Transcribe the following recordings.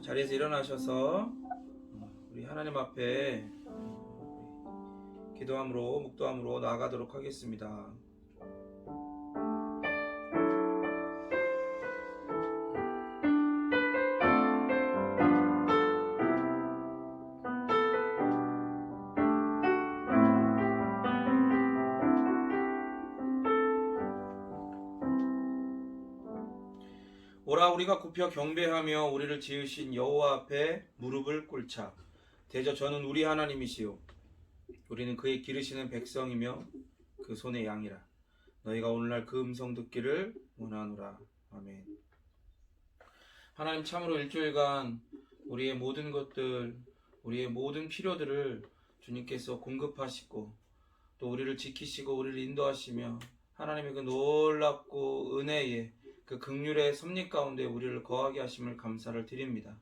자리에서 일어나셔서 우리 하나님 앞에 기도함으로 묵도함으로 나아가도록 하겠습니다. 오라 우리가 굽혀 경배하며 우리를 지으신 여호와 앞에 무릎을 꿇자. 대저 저는 우리 하나님이시요 우리는 그의 기르시는 백성이며 그 손의 양이라. 너희가 오늘날 그 음성 듣기를 원하노라. 아멘. 하나님, 참으로 일주일간 우리의 모든 것들, 우리의 모든 필요들을 주님께서 공급하시고 또 우리를 지키시고 우리를 인도하시며 하나님의 그 놀랍고 은혜의 그 긍휼의 섭리 가운데 우리를 거하게 하심을 감사를 드립니다.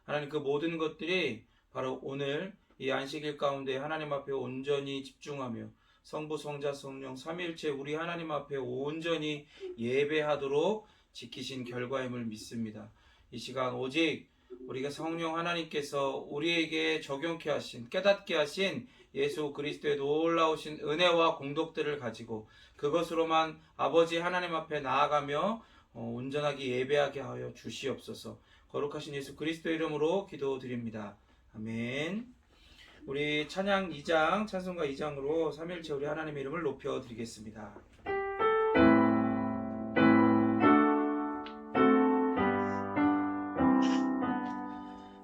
하나님, 그 모든 것들이 바로 오늘 이 안식일 가운데 하나님 앞에 온전히 집중하며 성부, 성자, 성령 삼위일체 우리 하나님 앞에 온전히 예배하도록 지키신 결과임을 믿습니다. 이 시간 오직 우리가 성령 하나님께서 우리에게 적용케 하신, 깨닫게 하신 예수 그리스도의 놀라우신 은혜와 공덕들을 가지고 그것으로만 아버지 하나님 앞에 나아가며 온전하게 예배하게 하여 주시옵소서. 거룩하신 예수 그리스도의 이름으로 기도드립니다. 아멘. 우리 찬양 2장, 찬송가 2장으로 삼위일체 우리 하나님의 이름을 높여드리겠습니다.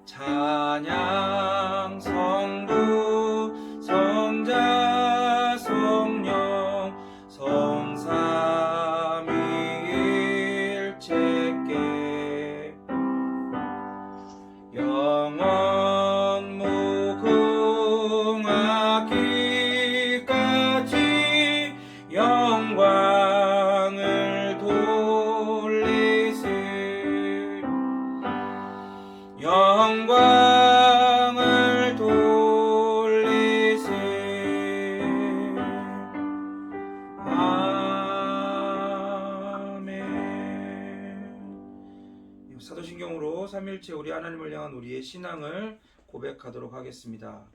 찬양 성부 성자 성령 성삼위일체께 영원 무궁하기까지 영광을 돌리세 영광을 돌리세. 아멘. 사도신경으로 삼위일체 우리 하나님을 향한 우리의 신앙을 고백하도록 하겠습니다.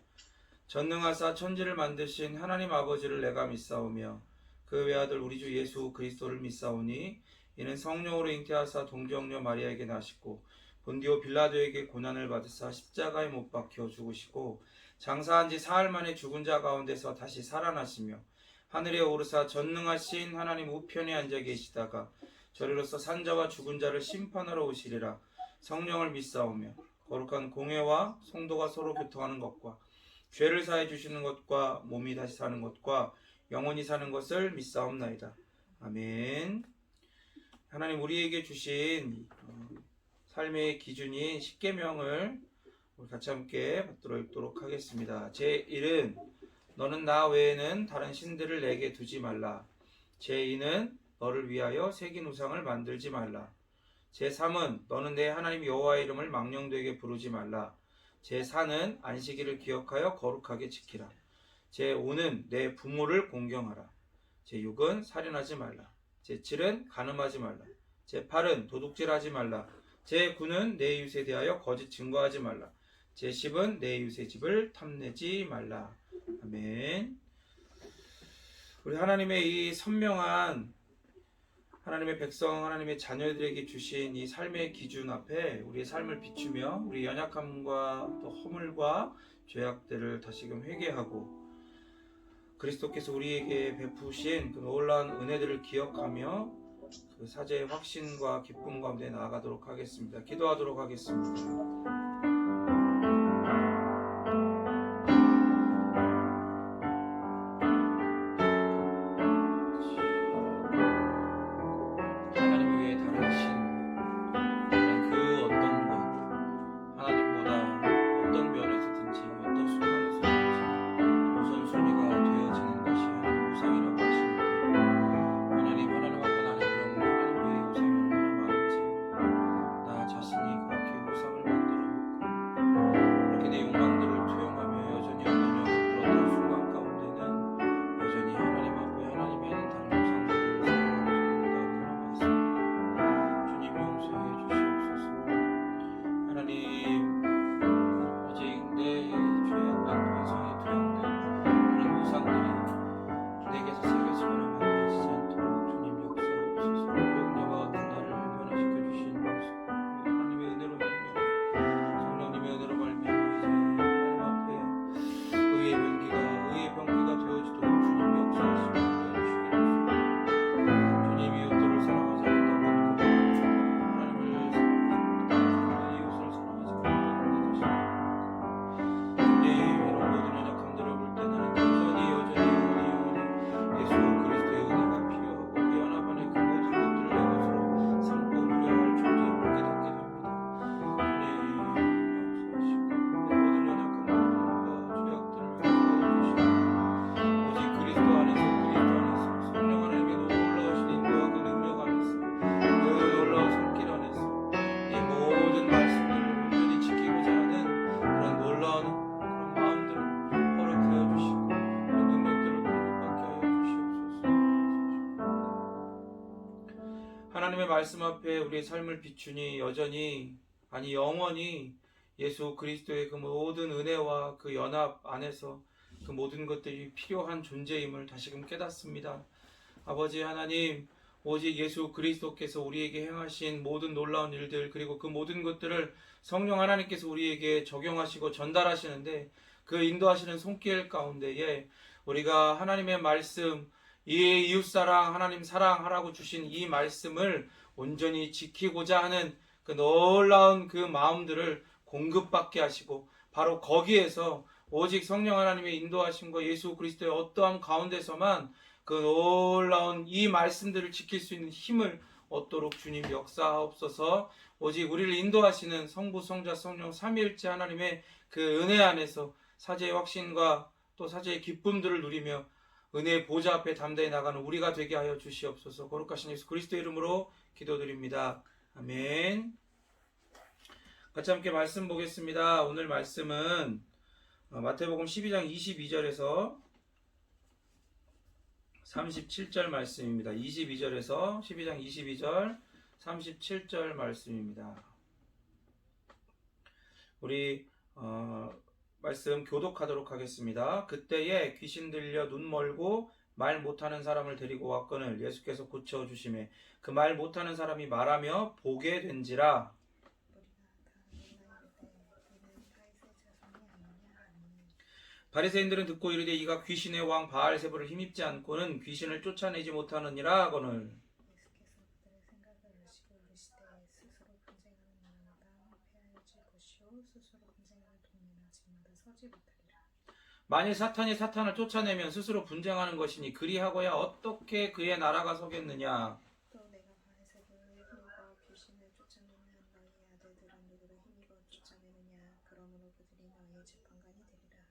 전능하사 천지를 만드신 하나님 아버지를 내가 믿사오며 그 외아들 우리 주 예수 그리스도를 믿사오니 이는 성령으로 잉태하사 동정녀 마리아에게 나시고 본디오 빌라도에게 고난을 받으사 십자가에 못 박혀 죽으시고 장사한 지 사흘 만에 죽은 자 가운데서 다시 살아나시며 하늘에 오르사 전능하신 하나님 우편에 앉아 계시다가 저리로서 산자와 죽은 자를 심판하러 오시리라. 성령을 믿사오며 거룩한 공회와 성도가 서로 교통하는 것과 죄를 사해 주시는 것과 몸이 다시 사는 것과 영원히 사는 것을 믿사옵나이다. 아멘. 하나님 우리에게 주신 삶의 기준인 십계명을 우리 같이 함께 받들어 읽도록 하겠습니다. 제1은 너는 나 외에는 다른 신들을 내게 두지 말라. 제2는 너를 위하여 새긴 우상을 만들지 말라. 제3은 너는 내 하나님 여호와의 이름을 망령되게 부르지 말라. 제4는 안식일을 기억하여 거룩하게 지키라. 제5는 내 부모를 공경하라. 제6은 살인하지 말라. 제7은 간음하지 말라. 제8은 도둑질하지 말라. 제9는 내 이웃에 대하여 거짓 증거하지 말라. 제10은 내 이웃의 집을 탐내지 말라. 아멘. 우리 하나님의 이 선명한 하나님의 백성, 하나님의 자녀들에게 주신 이 삶의 기준 앞에 우리의 삶을 비추며 우리 연약함과 또 허물과 죄악들을 다시금 회개하고 그리스도께서 우리에게 베푸신 그 놀라운 은혜들을 기억하며 그 사제의 확신과 기쁨 가운데 나아가도록 하겠습니다. 기도하도록 하겠습니다. 말씀 앞에 우리의 삶을 비추니 여전히 아니 영원히 예수 그리스도의 그 모든 은혜와 그 연합 안에서 그 모든 것들이 필요한 존재임을 다시금 깨닫습니다. 아버지 하나님, 오직 예수 그리스도께서 우리에게 행하신 모든 놀라운 일들, 그리고 그 모든 것들을 성령 하나님께서 우리에게 적용하시고 전달하시는데, 그 인도하시는 손길 가운데에 우리가 하나님의 말씀, 이 이웃사랑, 하나님 사랑하라고 주신 이 말씀을 온전히 지키고자 하는 그 놀라운 그 마음들을 공급받게 하시고, 바로 거기에서 오직 성령 하나님의 인도하심과 예수 그리스도의 어떠함 가운데서만 그 놀라운 이 말씀들을 지킬 수 있는 힘을 얻도록 주님 역사하옵소서. 오직 우리를 인도하시는 성부, 성자, 성령 삼위일체 하나님의 그 은혜 안에서 사제의 확신과 또 사제의 기쁨들을 누리며 은혜의 보좌 앞에 담대히 나가는 우리가 되게 하여 주시옵소서. 거룩하신 예수 그리스도의 이름으로 기도드립니다. 아멘. 같이 함께 말씀 보겠습니다. 오늘 말씀은 마태복음 12장 22절에서 37절 말씀입니다. 22절에서 12장 22절 37절 말씀입니다. 우리 말씀 교독하도록 하겠습니다. 그때에 귀신 들려 눈 멀고 말 못하는 사람을 데리고 왔거늘 예수께서 고쳐주시매 그 말 못하는 사람이 말하며 보게 된지라. 바리새인들은 듣고 이르되 이가 귀신의 왕 바알세불을 힘입지 않고는 귀신을 쫓아내지 못하느니라 하거늘. 만일 사탄이 사탄을 쫓아내면 스스로 분쟁하는 것이니 그리하고야 어떻게 그의 나라가 서겠느냐. 또 내가 바알세불을 힘입어 귀신을 쫓아내는 너희 아들들은 누구를 힘입어 쫓아내느냐. 그러므로 그들이 너희의 재판관이 되리라.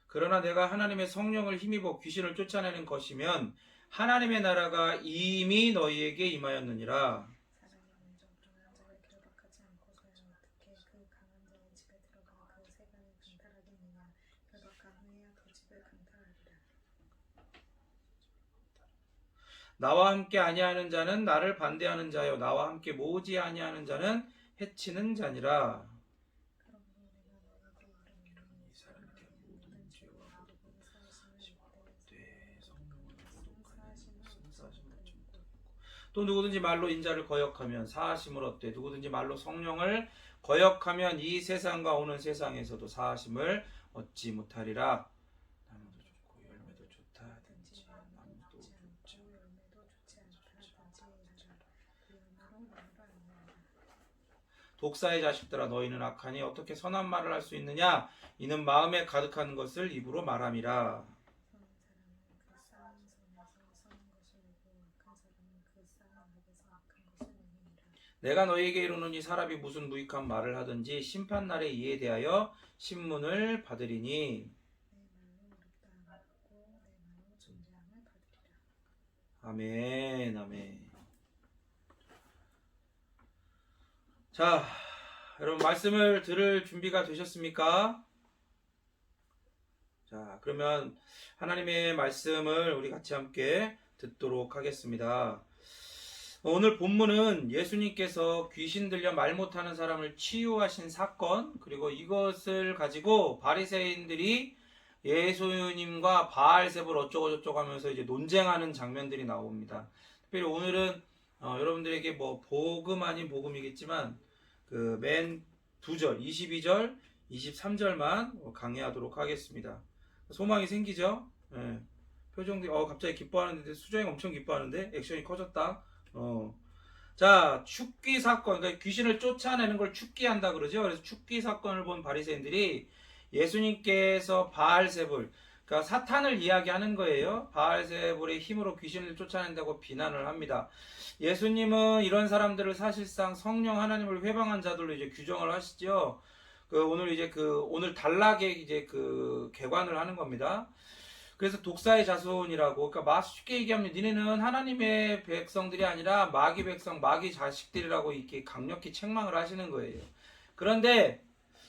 그러나 내가 하나님의 성령을 힘입어 귀신을 쫓아내는 것이면 하나님의 나라가 이미 너희에게 임하였느니라. 사람이 먼저 불안한 자를 결박하지 않고서야 어떻게 그 강한 자의 집에 들어가 그 세간을 강탈하겠느냐. 결박한 후에야 그 집을 강탈하리라. 나와 함께 아니하는 자는 나를 반대하는 자요 나와 함께 모으지 아니하는 자는 해치는 자니라. 그러므로 내가 너희에게 이르노니 이 사람에 대한 모든 죄와 그리고 사하심을 얻되 또 누구든지 말로 인자를 거역하면 사하심을 얻되 누구든지 말로 성령을 거역하면 이 세상과 오는 세상에서도 사하심을 얻지 못하리라. 나무도 좋고 열매도 좋다 하든지 나무도 좋지 열매도 좋지 않다 하든지 그 열매로 나무를 알미라. 독사의 자식들아 너희는 악하니 어떻게 선한 말을 할 수 있느냐. 이는 마음에 가득한 것을 입으로 말함이라. 선한 사람은 그 쌓은 선에서 선한 것을 내고 악한 사람은 그 쌓은 악에서 악한 것을 내느니라. 내가 너희에게 이르노니 사람이 무슨 무익한 말을 하든지 심판날에 이에 대하여 신문을 받으리니. 내 말로 옳다 받고 내 말로 존재함을 받으리라. 아멘. 아멘. 자, 여러분 말씀을 들을 준비가 되셨습니까? 자, 그러면 하나님의 말씀을 우리 같이 함께 듣도록 하겠습니다. 오늘 본문은 예수님께서 귀신 들려 말 못하는 사람을 치유하신 사건, 그리고 이것을 가지고 바리새인들이 예수님과 바알세불 어쩌고저쩌고 하면서 이제 논쟁하는 장면들이 나옵니다. 특별히 오늘은 여러분들에게 뭐 복음 아닌 복음이겠지만 그 맨 2절, 22절, 23절만 강의하도록 하겠습니다. 소망이 생기죠? 예. 표정들이 갑자기 기뻐하는데 수정이 엄청 기뻐하는데 액션이 커졌다. 자, 축기 사건, 그러니까 귀신을 쫓아내는 걸 축기한다 그러죠. 그래서 축기 사건을 본 바리새인들이 예수님께서 바알세불, 그러니까 사탄을 이야기하는 거예요. 바알세불의 힘으로 귀신을 쫓아낸다고 비난을 합니다. 예수님은 이런 사람들을 사실상 성령 하나님을 회방한 자들로 이제 규정을 하시죠. 오늘 단락에 이제 그 개관을 하는 겁니다. 그래서 독사의 자손이라고, 그러니까 쉽게 얘기하면 니네는 하나님의 백성들이 아니라 마귀 백성, 마귀 자식들이라고 이렇게 강력히 책망을 하시는 거예요. 그런데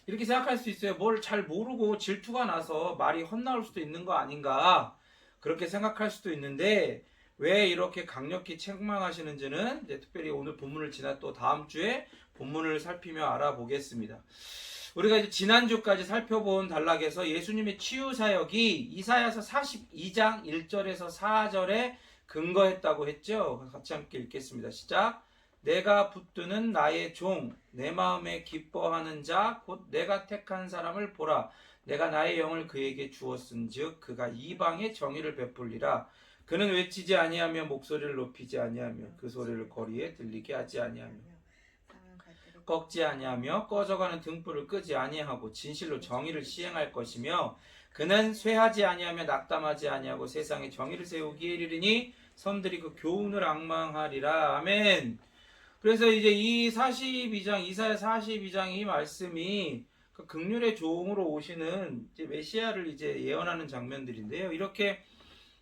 이렇게 생각할 수 있어요. 뭘 잘 모르고 질투가 나서 말이 헛나올 수도 있는 거 아닌가, 그렇게 생각할 수도 있는데, 왜 이렇게 강력히 책망하시는지는 이제 특별히 오늘 본문을 지나 또 다음 주에 본문을 살피며 알아보겠습니다. 우리가 이제 지난주까지 살펴본 단락에서 예수님의 치유 사역이 이사야서 42장 1절에서 4절에 근거했다고 했죠. 같이 함께 읽겠습니다. 시작. 내가 붙드는 나의 종, 내 마음에 기뻐하는 자, 곧 내가 택한 사람을 보라. 내가 나의 영을 그에게 주었은즉 그가 이방에 정의를 베풀리라. 그는 외치지 아니하며 목소리를 높이지 아니하며 그 소리를 거리에 들리게 하지 아니하며 꺾지 아니하며 꺼져가는 등불을 끄지 아니하고 진실로 정의를 시행할 것이며 그는 쇠하지 아니하며 낙담하지 아니하고 세상에 정의를 세우기에 이르리니 섬들이 그 교훈을 앙망하리라. 아멘. 그래서 이제 이 42장 이사야 42장 이 말씀이 그 긍휼의 종으로 오시는 이제 메시아를 이제 예언하는 장면들인데요. 이렇게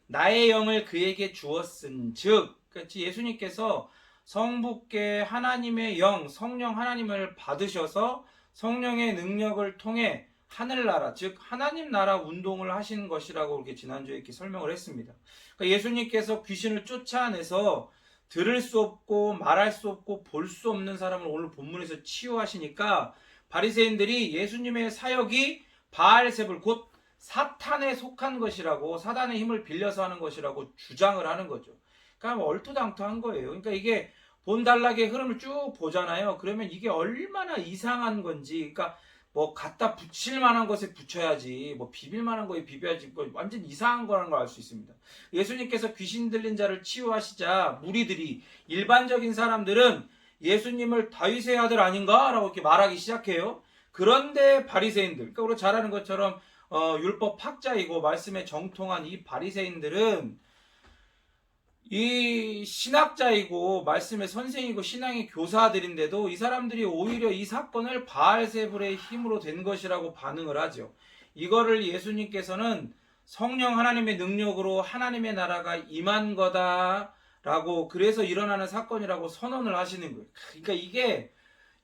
나의 영을 그에게 주었은즉, 그러니까 예수님께서 성부께 하나님의 영, 성령 하나님을 받으셔서 성령의 능력을 통해 하늘나라, 즉 하나님 나라 운동을 하신 것이라고 이렇게 지난주에 이렇게 설명을 했습니다. 그러니까 예수님께서 귀신을 쫓아내서 들을 수 없고 말할 수 없고 볼 수 없는 사람을 오늘 본문에서 치유하시니까 바리새인들이 예수님의 사역이 바알세불 곧 사탄에 속한 것이라고, 사단의 힘을 빌려서 하는 것이라고 주장을 하는 거죠. 그러니까 얼토당토한 거예요. 그러니까 이게 본단락의 흐름을 쭉 보잖아요. 그러면 이게 얼마나 이상한 건지, 그러니까 뭐 갖다 붙일 만한 것에 붙여야지, 뭐 비빌 만한 거에 비벼야지, 뭐 완전 이상한 거라는 걸 알 수 있습니다. 예수님께서 귀신 들린 자를 치유하시자 무리들이, 일반적인 사람들은 예수님을 다윗의 아들 아닌가? 라고 이렇게 말하기 시작해요. 그런데 바리새인들, 그러니까 우리가 잘 아는 것처럼 율법 학자이고 말씀에 정통한 이 바리새인들은 이 신학자이고 말씀의 선생이고 신앙의 교사들인데도 이 사람들이 오히려 이 사건을 바알세불의 힘으로 된 것이라고 반응을 하죠. 이거를 예수님께서는 성령 하나님의 능력으로 하나님의 나라가 임한 거다라고, 그래서 일어나는 사건이라고 선언을 하시는 거예요. 그러니까 이게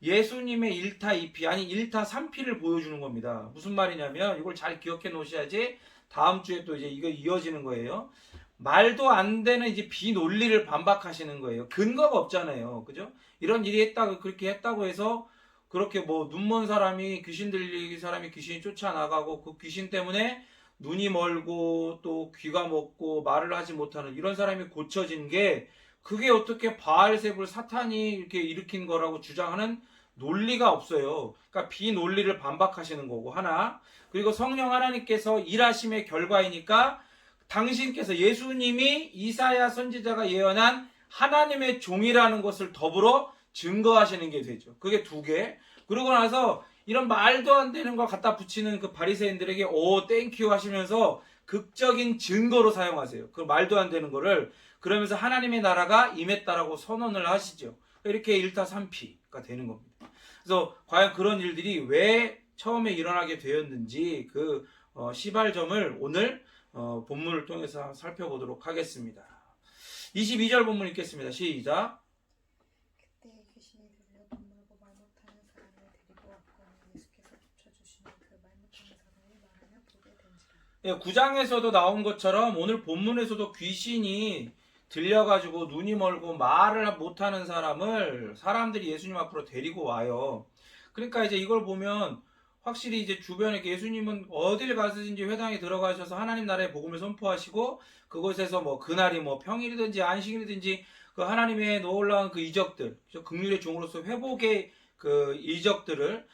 예수님의 1타 2피 아니 1타 3피를 보여주는 겁니다. 무슨 말이냐면 이걸 잘 기억해 놓으셔야지 다음 주에 또 이제 이거 이어지는 거예요. 말도 안 되는 이제 비논리를 반박하시는 거예요. 근거가 없잖아요. 그죠? 이런 일이 했다고, 그렇게 했다고 해서 그렇게 뭐 눈먼 사람이 귀신 들리는 사람이 귀신이 쫓아나가고 그 귀신 때문에 눈이 멀고 또 귀가 먹고 말을 하지 못하는 이런 사람이 고쳐진 게, 그게 어떻게 바알세불 사탄이 이렇게 일으킨 거라고 주장하는 논리가 없어요. 그러니까 비논리를 반박하시는 거고 하나, 그리고 성령 하나님께서 일하심의 결과이니까 당신께서 예수님이 이사야 선지자가 예언한 하나님의 종이라는 것을 더불어 증거하시는 게 되죠. 그게 두 개. 그러고 나서 이런 말도 안 되는 걸 갖다 붙이는 그 바리새인들에게 오 땡큐 하시면서 극적인 증거로 사용하세요. 그 말도 안 되는 거를. 그러면서 하나님의 나라가 임했다라고 선언을 하시죠. 이렇게 1타 3피가 되는 겁니다. 그래서 과연 그런 일들이 왜 처음에 일어나게 되었는지 그 시발점을 오늘 본문을 통해서 살펴보도록 하겠습니다. 22절 본문 읽겠습니다. 시작. 그때 귀신이 들려 돈 멀고 말 못하는 사람을 데리고 왔거늘 예수께서 고쳐주시니 그 말 못하는 사람이 말하며 보게 된지라. 9장에서도 나온 것처럼 오늘 본문에서도 귀신이 들려가지고 눈이 멀고 말을 못하는 사람들이 예수님 앞으로 데리고 와요. 그러니까 이제 이걸 보면 확실히 이제 주변에 예수님은 어딜 가든지 회당에 들어가셔서 하나님 나라의 복음을 선포하시고 그곳에서 뭐 그날이 뭐 평일이든지 안식일이든지 그 하나님의 놀라운 그 이적들, 긍휼의 종으로서 회복의 그 이적들을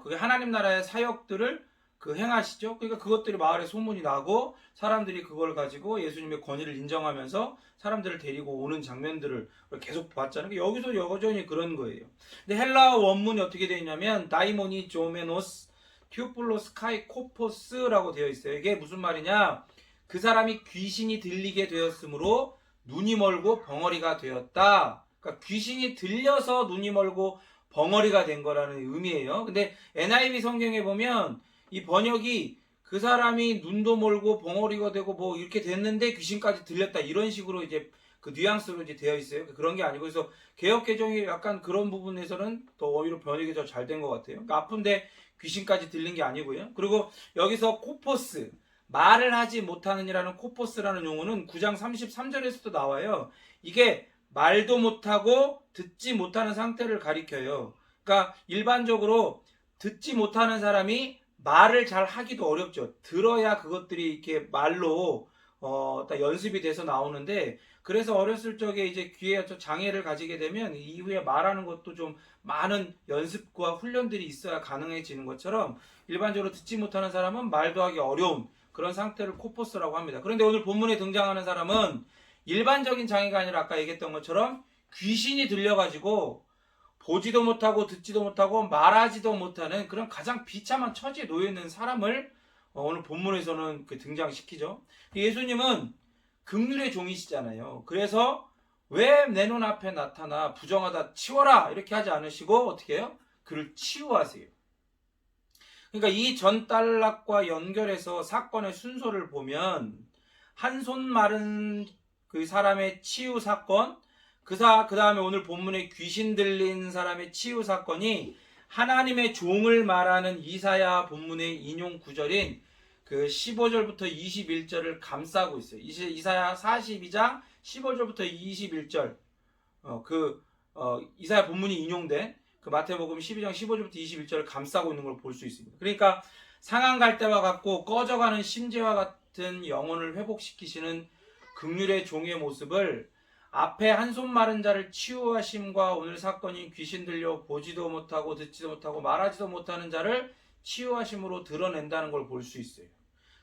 그게 하나님 나라의 사역들을 그 행하시죠. 그러니까 그것들이 마을에 소문이 나고 사람들이 그걸 가지고 예수님의 권위를 인정하면서 사람들을 데리고 오는 장면들을 계속 봤잖아요. 여기서 여전히 그런 거예요. 근데 헬라어 원문이 어떻게 되어 있냐면 다이모니 조메노스 튜플로스 카이코포스라고 되어 있어요. 이게 무슨 말이냐? 그 사람이 귀신이 들리게 되었으므로 눈이 멀고 벙어리가 되었다. 그러니까 귀신이 들려서 눈이 멀고 벙어리가 된 거라는 의미예요. 근데 NIV 성경에 보면 이 번역이 그 사람이 눈도 멀고 벙어리가 되고 뭐 이렇게 됐는데 귀신까지 들렸다 이런 식으로 이제 그 뉘앙스로 이제 되어 있어요. 그런 게 아니고, 그래서 개역 개정이 약간 그런 부분에서는 더 오히려 번역이 더 잘 된 것 같아요. 그러니까 아픈데 귀신까지 들린 게 아니고요. 그리고 여기서 코포스 말을 하지 못하느니라는 코포스라는 용어는 9장 33절에서도 나와요. 이게 말도 못하고 듣지 못하는 상태를 가리켜요. 그러니까 일반적으로 듣지 못하는 사람이 말을 잘 하기도 어렵죠. 들어야 그것들이 이렇게 말로 딱 연습이 돼서 나오는데, 그래서 어렸을 적에 이제 귀에 장애를 가지게 되면 이후에 말하는 것도 좀 많은 연습과 훈련들이 있어야 가능해지는 것처럼, 일반적으로 듣지 못하는 사람은 말도 하기 어려운 그런 상태를 코포스라고 합니다. 그런데 오늘 본문에 등장하는 사람은 일반적인 장애가 아니라 아까 얘기했던 것처럼 귀신이 들려가지고 보지도 못하고 듣지도 못하고 말하지도 못하는 그런 가장 비참한 처지에 놓여있는 사람을 오늘 본문에서는 등장시키죠. 예수님은 긍휼의 종이시잖아요. 그래서 왜 내 눈앞에 나타나 부정하다 치워라 이렇게 하지 않으시고 어떻게 해요? 그를 치유하세요. 그러니까 이 전단락과 연결해서 사건의 순서를 보면, 한 손 마른 그 사람의 치유 사건, 그 다음에 오늘 본문에 귀신 들린 사람의 치유 사건이 하나님의 종을 말하는 이사야 본문의 인용 구절인 그 15절부터 21절을 감싸고 있어요. 이사야 42장 15절부터 21절, 이사야 본문이 인용된 그 마태복음 12장 15절부터 21절을 감싸고 있는 걸 볼 수 있습니다. 그러니까 상한 갈대와 같고 꺼져가는 심재와 같은 영혼을 회복시키시는 긍휼의 종의 모습을 앞에 한 손 마른 자를 치유하심과 오늘 사건인 귀신 들려 보지도 못하고 듣지도 못하고 말하지도 못하는 자를 치유하심으로 드러낸다는 걸 볼 수 있어요.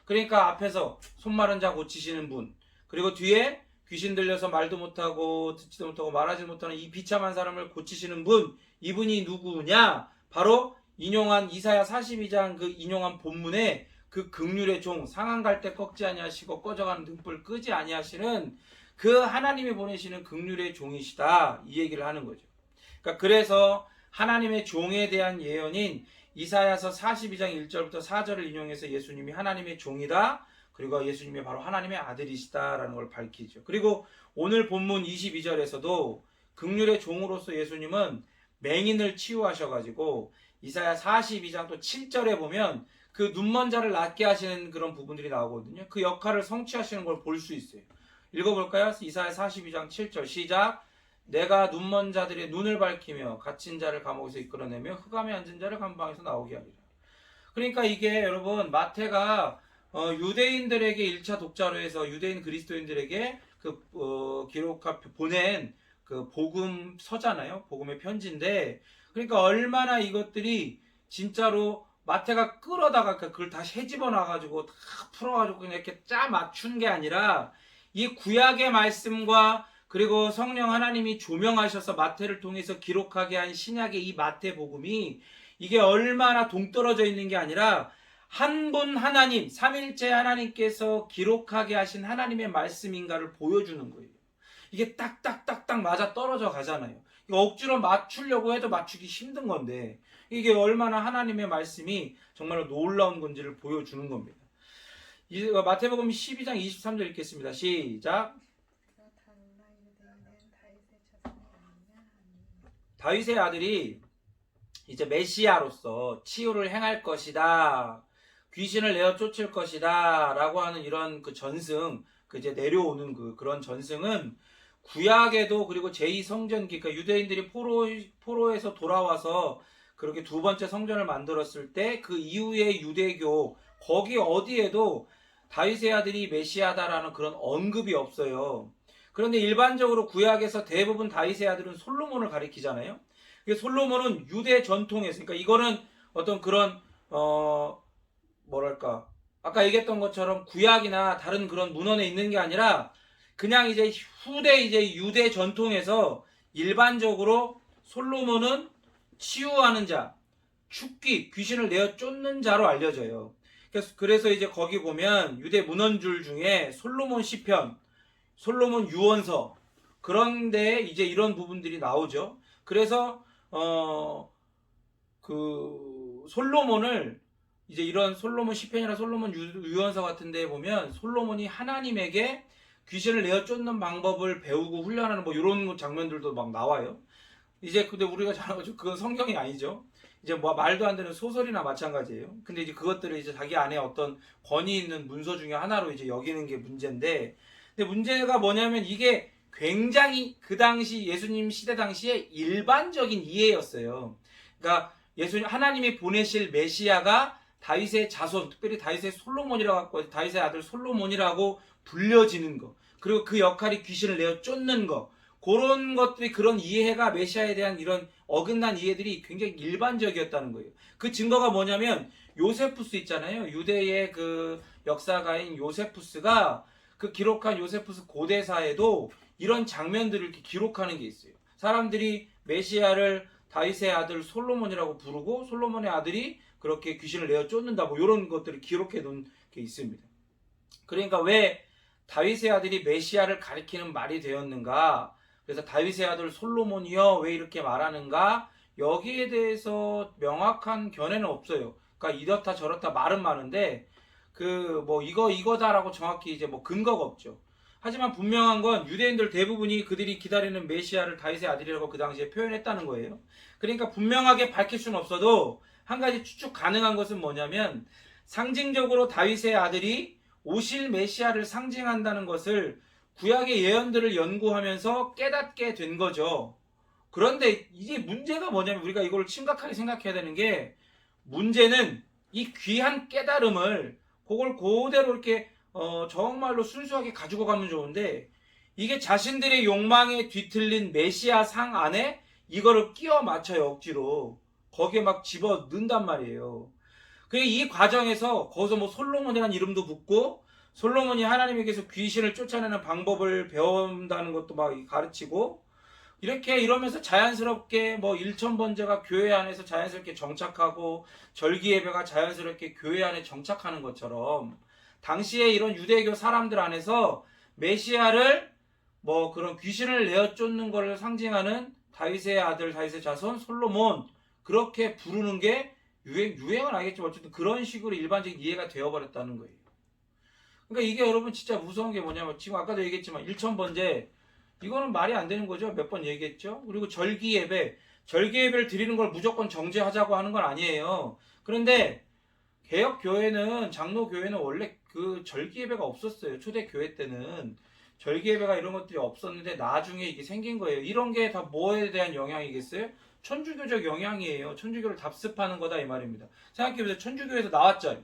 그러니까 앞에서 손 마른 자 고치시는 분, 그리고 뒤에 귀신 들려서 말도 못하고 듣지도 못하고 말하지 못하는 이 비참한 사람을 고치시는 분, 이분이 누구냐? 바로 인용한 이사야 42장 그 인용한 본문에 그 긍휼의 종, 상한 갈대 꺾지 아니하시고 꺼져가는 등불 끄지 아니하시는 그 하나님이 보내시는 긍휼의 종이시다, 이 얘기를 하는 거죠. 그러니까 그래서 하나님의 종에 대한 예언인 이사야서 42장 1절부터 4절을 인용해서 예수님이 하나님의 종이다, 그리고 예수님이 바로 하나님의 아들이시다라는 걸 밝히죠. 그리고 오늘 본문 22절에서도 긍휼의 종으로서 예수님은 맹인을 치유하셔가지고 이사야 42장 또 7절에 보면 그 눈먼 자를 낫게 하시는 그런 부분들이 나오거든요. 그 역할을 성취하시는 걸 볼 수 있어요. 읽어볼까요? 이사야 42장 7절 시작. 내가 눈먼 자들의 눈을 밝히며 갇힌 자를 감옥에서 이끌어내며 흑암에 앉은 자를 감방에서 나오게 하리라. 그러니까 이게 여러분 마태가 유대인들에게 1차 독자로 해서 유대인 그리스도인들에게 보낸 그 복음서잖아요. 복음의 편지인데, 그러니까 얼마나 이것들이 진짜로 마태가 끌어다가 그걸 다시 헤집어 놔가지고 다 풀어가지고 그냥 이렇게 짜 맞춘 게 아니라, 이 구약의 말씀과 그리고 성령 하나님이 조명하셔서 마태를 통해서 기록하게 한 신약의 이 마태복음이 이게 얼마나 동떨어져 있는 게 아니라 한 분 하나님, 삼일째 하나님께서 기록하게 하신 하나님의 말씀인가를 보여주는 거예요. 이게 딱딱딱딱 맞아 떨어져 가잖아요. 이거 억지로 맞추려고 해도 맞추기 힘든 건데 이게 얼마나 하나님의 말씀이 정말로 놀라운 건지를 보여주는 겁니다. 마태복음 12장 23절 읽겠습니다. 시작. 다윗의 아들이 이제 메시아로서 치유를 행할 것이다, 귀신을 내어 쫓을 것이다 라고 하는 이런 그 전승, 이제 내려오는 그런 전승은 구약에도, 그리고 제2성전기, 그러니까 유대인들이 포로에서 돌아와서 그렇게 두 번째 성전을 만들었을 때 그 이후의 유대교, 거기 어디에도 다윗의 아들이 메시아다라는 그런 언급이 없어요. 그런데 일반적으로 구약에서 대부분 다윗의 아들은 솔로몬을 가리키잖아요. 솔로몬은 유대 전통에서, 그러니까 이거는 어떤 그런 뭐랄까, 아까 얘기했던 것처럼 구약이나 다른 그런 문헌에 있는 게 아니라 그냥 이제 후대 이제 유대 전통에서 일반적으로 솔로몬은 치유하는 자, 축기, 귀신을 내어 쫓는 자로 알려져요. 그래서 이제 거기 보면 유대 문헌줄 중에 솔로몬 시편, 솔로몬 유언서, 그런데 이제 이런 부분들이 나오죠. 그래서 솔로몬을 이제 이런 솔로몬 시편이나 솔로몬 유언서 같은 데 보면 솔로몬이 하나님에게 귀신을 내어 쫓는 방법을 배우고 훈련하는 뭐 이런 장면들도 막 나와요. 이제 근데 우리가 잘 알죠. 그건 성경이 아니죠. 이제 뭐 말도 안 되는 소설이나 마찬가지예요. 근데 이제 그것들을 이제 자기 안에 어떤 권위 있는 문서 중에 하나로 이제 여기는 게 문제인데, 근데 문제가 뭐냐면 이게 굉장히 그 당시 예수님 시대 당시에 일반적인 이해였어요. 그러니까 하나님이 보내실 메시아가 다윗의 자손, 특별히 다윗의 솔로몬이라고 하고 다윗의 아들 솔로몬이라고 불려지는 거, 그리고 그 역할이 귀신을 내어 쫓는 거, 그런 것들이, 그런 이해가 메시아에 대한 이런 어긋난 이해들이 굉장히 일반적이었다는 거예요. 그 증거가 뭐냐면 요세푸스 있잖아요. 유대의 그 역사가인 요세푸스가 그 기록한 요세푸스 고대사에도 이런 장면들을 이렇게 기록하는 게 있어요. 사람들이 메시아를 다윗의 아들 솔로몬이라고 부르고 솔로몬의 아들이 그렇게 귀신을 내어 쫓는다, 뭐 이런 것들을 기록해 놓은 게 있습니다. 그러니까 왜 다윗의 아들이 메시아를 가리키는 말이 되었는가? 그래서 다윗의 아들 솔로몬이여 왜 이렇게 말하는가? 여기에 대해서 명확한 견해는 없어요. 그러니까 이렇다 저렇다 말은 많은데 그 뭐 이거다라고 정확히 이제 뭐 근거가 없죠. 하지만 분명한 건 유대인들 대부분이 그들이 기다리는 메시아를 다윗의 아들이라고 그 당시에 표현했다는 거예요. 그러니까 분명하게 밝힐 수는 없어도 한 가지 추측 가능한 것은 뭐냐면 상징적으로 다윗의 아들이 오실 메시아를 상징한다는 것을 구약의 예언들을 연구하면서 깨닫게 된 거죠. 그런데 이게 문제가 뭐냐면 우리가 이걸 심각하게 생각해야 되는 게, 문제는 이 귀한 깨달음을 그걸 그대로 이렇게 정말로 순수하게 가지고 가면 좋은데, 이게 자신들의 욕망에 뒤틀린 메시아 상 안에 이거를 끼워 맞춰요. 억지로 거기에 막 집어 넣는단 말이에요. 이 과정에서 거기서 뭐 솔로몬이라는 이름도 붙고, 솔로몬이 하나님에게서 귀신을 쫓아내는 방법을 배운다는 것도 막 가르치고, 이렇게 이러면서 자연스럽게 뭐 일천번제가 교회 안에서 자연스럽게 정착하고 절기예배가 자연스럽게 교회 안에 정착하는 것처럼, 당시에 이런 유대교 사람들 안에서 메시아를 뭐 그런 귀신을 내어 쫓는 것을 상징하는 다윗의 아들, 다윗의 자손 솔로몬, 그렇게 부르는 게 유행은 아니겠지만 어쨌든 그런 식으로 일반적인 이해가 되어버렸다는 거예요. 그러니까 이게 여러분 진짜 무서운 게 뭐냐면, 지금 아까도 얘기했지만 일천번제, 이거는 말이 안 되는 거죠. 몇 번 얘기했죠. 그리고 절기예배를 드리는 걸 무조건 정죄하자고 하는 건 아니에요. 그런데 개혁교회는, 장로교회는 원래 그 절기예배가 없었어요. 초대교회 때는 절기예배가 이런 것들이 없었는데 나중에 이게 생긴 거예요. 이런 게 다 뭐에 대한 영향이겠어요? 천주교적 영향이에요. 천주교를 답습하는 거다 이 말입니다. 생각해보세요. 천주교에서 나왔잖아요.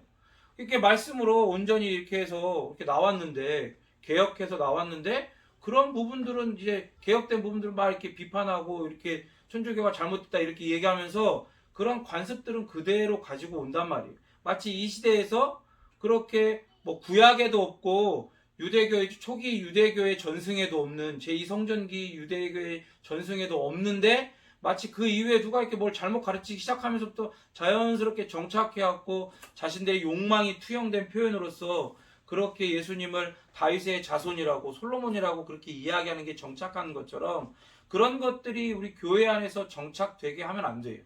이렇게 말씀으로 온전히 이렇게 해서 이렇게 나왔는데, 개혁해서 나왔는데, 그런 부분들은 이제 개혁된 부분들은 막 이렇게 비판하고 이렇게 천주교가 잘못됐다 이렇게 얘기하면서 그런 관습들은 그대로 가지고 온단 말이에요. 마치 이 시대에서 그렇게 뭐 구약에도 없고 유대교의 초기 유대교의 전승에도 없는 제2성전기 유대교의 전승에도 없는데, 마치 그 이후에 누가 이렇게 뭘 잘못 가르치기 시작하면서부터 자연스럽게 정착해왔고 자신들의 욕망이 투영된 표현으로서 그렇게 예수님을 다윗의 자손이라고 솔로몬이라고 그렇게 이야기하는 게 정착한 것처럼, 그런 것들이 우리 교회 안에서 정착되게 하면 안 돼요.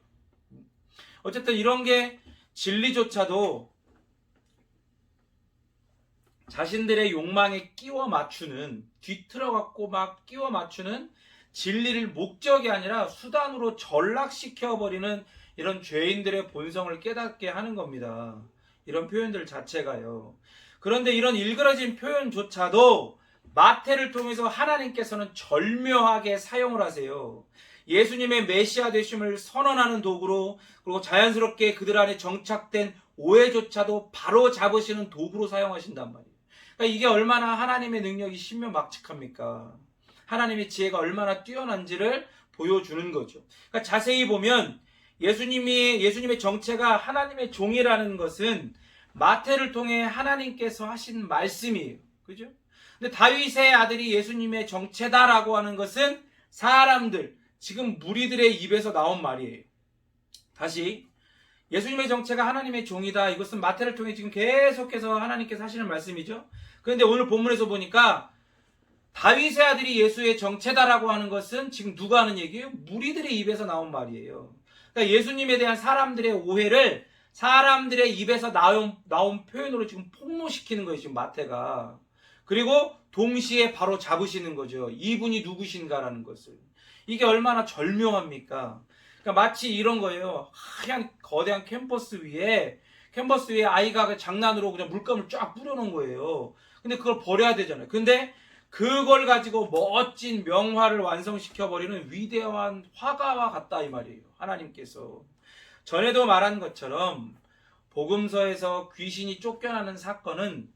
어쨌든 이런 게 진리조차도 자신들의 욕망에 끼워 맞추는, 뒤틀어갖고 막 끼워 맞추는 진리를 목적이 아니라 수단으로 전락시켜버리는 이런 죄인들의 본성을 깨닫게 하는 겁니다. 이런 표현들 자체가요. 그런데 이런 일그러진 표현조차도 마태를 통해서 하나님께서는 절묘하게 사용을 하세요. 예수님의 메시아 되심을 선언하는 도구로, 그리고 자연스럽게 그들 안에 정착된 오해조차도 바로 잡으시는 도구로 사용하신단 말이에요. 그러니까 이게 얼마나 하나님의 능력이 신묘막측합니까? 하나님의 지혜가 얼마나 뛰어난지를 보여주는 거죠. 그러니까 자세히 보면 예수님의 정체가 하나님의 종이라는 것은 마태를 통해 하나님께서 하신 말씀이에요. 그죠? 근데 다윗의 아들이 예수님의 정체다라고 하는 것은 사람들, 지금 무리들의 입에서 나온 말이에요. 다시, 예수님의 정체가 하나님의 종이다. 이것은 마태를 통해 지금 계속해서 하나님께서 하시는 말씀이죠. 그런데 오늘 본문에서 보니까 다윗의 아들이 예수의 정체다라고 하는 것은 지금 누가 하는 얘기예요? 무리들의 입에서 나온 말이에요. 그러니까 예수님에 대한 사람들의 오해를 사람들의 입에서 나온 표현으로 지금 폭로시키는 거예요, 지금 마태가. 그리고 동시에 바로 잡으시는 거죠. 이분이 누구신가라는 것을. 이게 얼마나 절묘합니까? 그러니까 마치 이런 거예요. 하얀 거대한 캔버스 위에 아이가 그 장난으로 그냥 물감을 쫙 뿌려놓은 거예요. 근데 그걸 버려야 되잖아요. 근데 그걸 가지고 멋진 명화를 완성시켜버리는 위대한 화가와 같다 이 말이에요. 하나님께서. 전에도 말한 것처럼 복음서에서 귀신이 쫓겨나는 사건은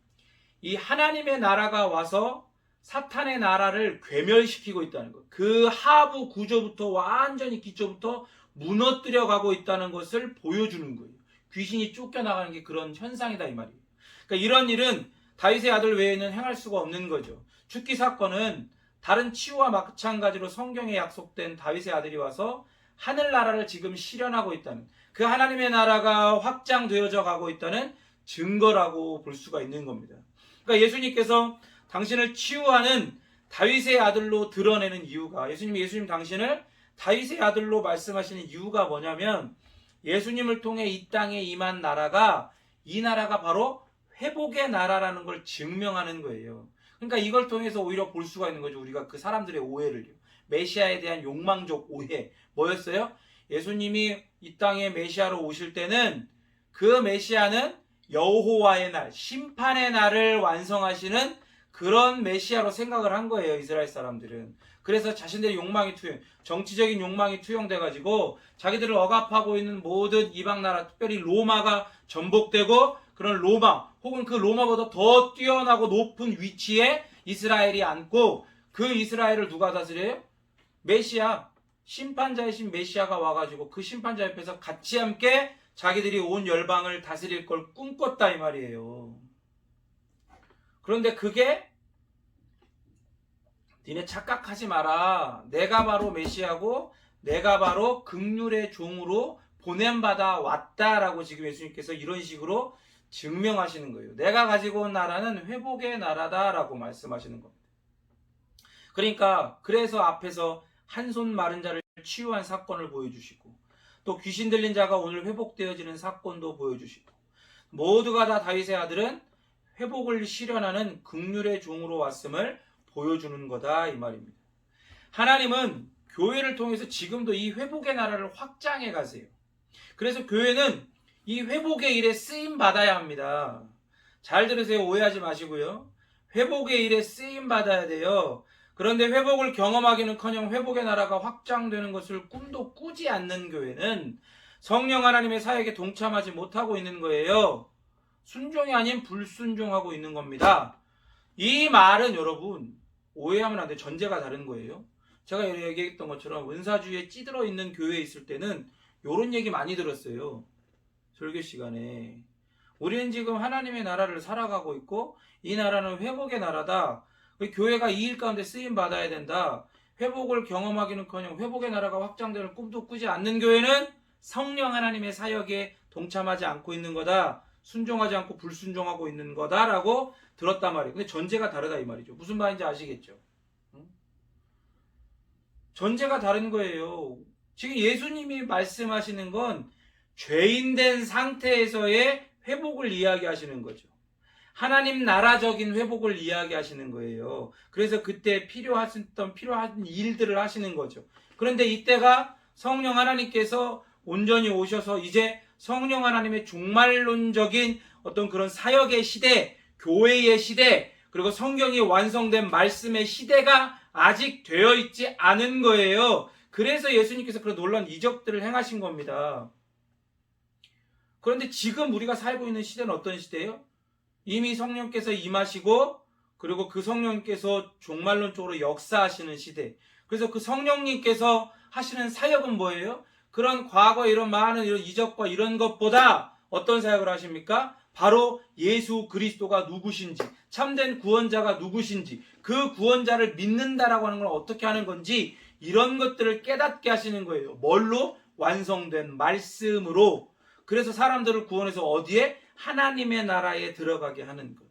이 하나님의 나라가 와서 사탄의 나라를 괴멸시키고 있다는 것. 그 하부 구조부터 완전히 기초부터 무너뜨려 가고 있다는 것을 보여주는 거예요. 귀신이 쫓겨나가는 게 그런 현상이다 이 말이에요. 그러니까 이런 일은 다윗의 아들 외에는 행할 수가 없는 거죠. 죽기 사건은 다른 치유와 마찬가지로 성경에 약속된 다윗의 아들이 와서 하늘나라를 지금 실현하고 있다는, 그 하나님의 나라가 확장되어져 가고 있다는 증거라고 볼 수가 있는 겁니다. 그러니까 예수님께서 당신을 치유하는 다윗의 아들로 드러내는 이유가, 예수님 당신을 다윗의 아들로 말씀하시는 이유가 뭐냐면, 예수님을 통해 이 땅에 임한 나라가, 이 나라가 바로 회복의 나라라는 걸 증명하는 거예요. 그러니까 이걸 통해서 오히려 볼 수가 있는 거죠. 우리가 그 사람들의 오해를요. 메시아에 대한 욕망적 오해. 뭐였어요? 예수님이 이 땅에 메시아로 오실 때는 그 메시아는 여호와의 날, 심판의 날을 완성하시는 그런 메시아로 생각을 한 거예요. 이스라엘 사람들은. 그래서 자신들의 욕망이 정치적인 욕망이 투영돼가지고 자기들을 억압하고 있는 모든 이방 나라, 특별히 로마가 전복되고, 그런 로마 혹은 그 로마보다 더 뛰어나고 높은 위치에 이스라엘이 앉고, 그 이스라엘을 누가 다스려요? 메시아, 심판자이신 메시아가 와가지고 그 심판자 옆에서 같이 함께 자기들이 온 열방을 다스릴 걸 꿈꿨다 이 말이에요. 그런데 그게 니네 착각하지 마라. 내가 바로 메시아고 내가 바로 긍휼의 종으로 보냄받아 왔다라고 지금 예수님께서 이런 식으로 증명하시는 거예요. 내가 가지고 온 나라는 회복의 나라다라고 말씀하시는 겁니다. 그러니까 그래서 앞에서 한 손 마른 자를 치유한 사건을 보여주시고, 또 귀신 들린 자가 오늘 회복되어지는 사건도 보여주시고, 모두가 다 다윗의 아들은 회복을 실현하는 긍휼의 종으로 왔음을 보여주는 거다 이 말입니다. 하나님은 교회를 통해서 지금도 이 회복의 나라를 확장해 가세요. 그래서 교회는 이 회복의 일에 쓰임 받아야 합니다. 잘 들으세요. 오해하지 마시고요. 회복의 일에 쓰임 받아야 돼요. 그런데 회복을 경험하기는커녕 회복의 나라가 확장되는 것을 꿈도 꾸지 않는 교회는 성령 하나님의 사역에 동참하지 못하고 있는 거예요. 순종이 아닌 불순종하고 있는 겁니다. 이 말은 여러분 오해하면 안 돼. 전제가 다른 거예요. 제가 얘기했던 것처럼 은사주의에 찌들어 있는 교회에 있을 때는 이런 얘기 많이 들었어요. 설교 시간에. 우리는 지금 하나님의 나라를 살아가고 있고 이 나라는 회복의 나라다. 교회가 이 일 가운데 쓰임 받아야 된다. 회복을 경험하기는커녕 회복의 나라가 확장되는 꿈도 꾸지 않는 교회는 성령 하나님의 사역에 동참하지 않고 있는 거다. 순종하지 않고 불순종하고 있는 거다라고 들었단 말이에요. 근데 전제가 다르다 이 말이죠. 무슨 말인지 아시겠죠? 전제가 다른 거예요. 지금 예수님이 말씀하시는 건 죄인된 상태에서의 회복을 이야기하시는 거죠. 하나님 나라적인 회복을 이야기하시는 거예요. 그래서 그때 필요한 일들을 하시는 거죠. 그런데 이때가 성령 하나님께서 온전히 오셔서 이제 성령 하나님의 종말론적인 어떤 그런 사역의 시대, 교회의 시대, 그리고 성경이 완성된 말씀의 시대가 아직 되어 있지 않은 거예요. 그래서 예수님께서 그런 놀라운 이적들을 행하신 겁니다. 그런데 지금 우리가 살고 있는 시대는 어떤 시대예요? 이미 성령께서 임하시고, 그리고 그 성령께서 종말론적으로 역사하시는 시대. 그래서 그 성령님께서 하시는 사역은 뭐예요? 그런 과거 이런 많은 이런 이적과 이런 것보다 어떤 사역을 하십니까? 바로 예수 그리스도가 누구신지, 참된 구원자가 누구신지, 그 구원자를 믿는다라고 하는 건 어떻게 하는 건지, 이런 것들을 깨닫게 하시는 거예요. 뭘로? 완성된 말씀으로. 그래서 사람들을 구원해서 어디에? 하나님의 나라에 들어가게 하는 것.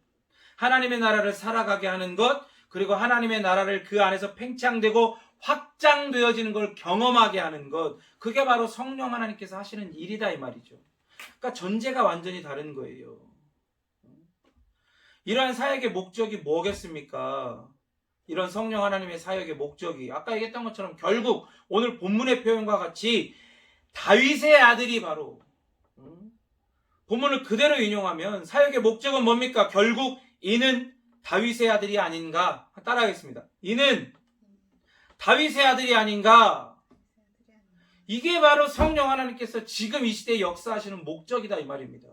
하나님의 나라를 살아가게 하는 것, 그리고 하나님의 나라를 그 안에서 팽창되고 확장되어지는 걸 경험하게 하는 것. 그게 바로 성령 하나님께서 하시는 일이다 이 말이죠. 그러니까 전제가 완전히 다른 거예요. 이러한 사역의 목적이 뭐겠습니까? 이런 성령 하나님의 사역의 목적이 아까 얘기했던 것처럼 결국 오늘 본문의 표현과 같이 다윗의 아들이 바로 본문을 그대로 인용하면 사역의 목적은 뭡니까? 결국 이는 다윗의 아들이 아닌가? 따라하겠습니다. 이는 다윗의 아들이 아닌가? 이게 바로 성령 하나님께서 지금 이 시대에 역사하시는 목적이다 이 말입니다.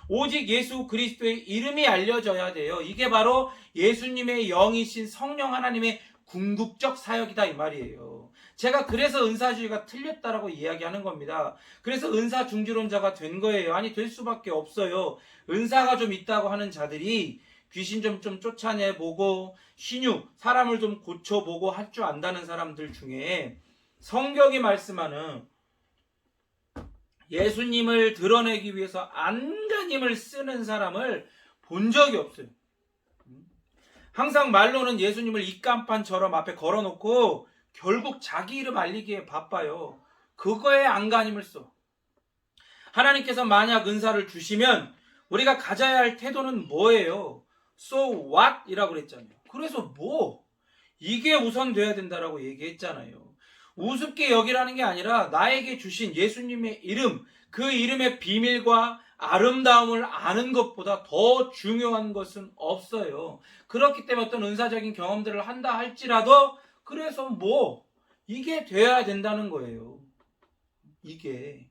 오직 예수 그리스도의 이름이 알려져야 돼요. 이게 바로 예수님의 영이신 성령 하나님의 궁극적 사역이다 이 말이에요. 제가 그래서 은사주의가 틀렸다라고 이야기하는 겁니다. 그래서 은사 중지론자가 된 거예요. 아니 될 수밖에 없어요. 은사가 좀 있다고 하는 자들이 귀신 좀 쫓아내보고 신유 사람을 좀 고쳐보고 할 줄 안다는 사람들 중에 성경이 말씀하는 예수님을 드러내기 위해서 안간힘을 쓰는 사람을 본 적이 없어요. 항상 말로는 예수님을 입간판처럼 앞에 걸어놓고 결국 자기 이름 알리기에 바빠요. 그거에 안간힘을 써. 하나님께서 만약 은사를 주시면 우리가 가져야 할 태도는 뭐예요? So what? 이라고 그랬잖아요. 그래서 뭐? 이게 우선돼야 된다라고 얘기했잖아요. 우습게 여기라는 게 아니라 나에게 주신 예수님의 이름, 그 이름의 비밀과 아름다움을 아는 것보다 더 중요한 것은 없어요. 그렇기 때문에 어떤 은사적인 경험들을 한다 할지라도 그래서 뭐 이게 돼야 된다는 거예요. 이게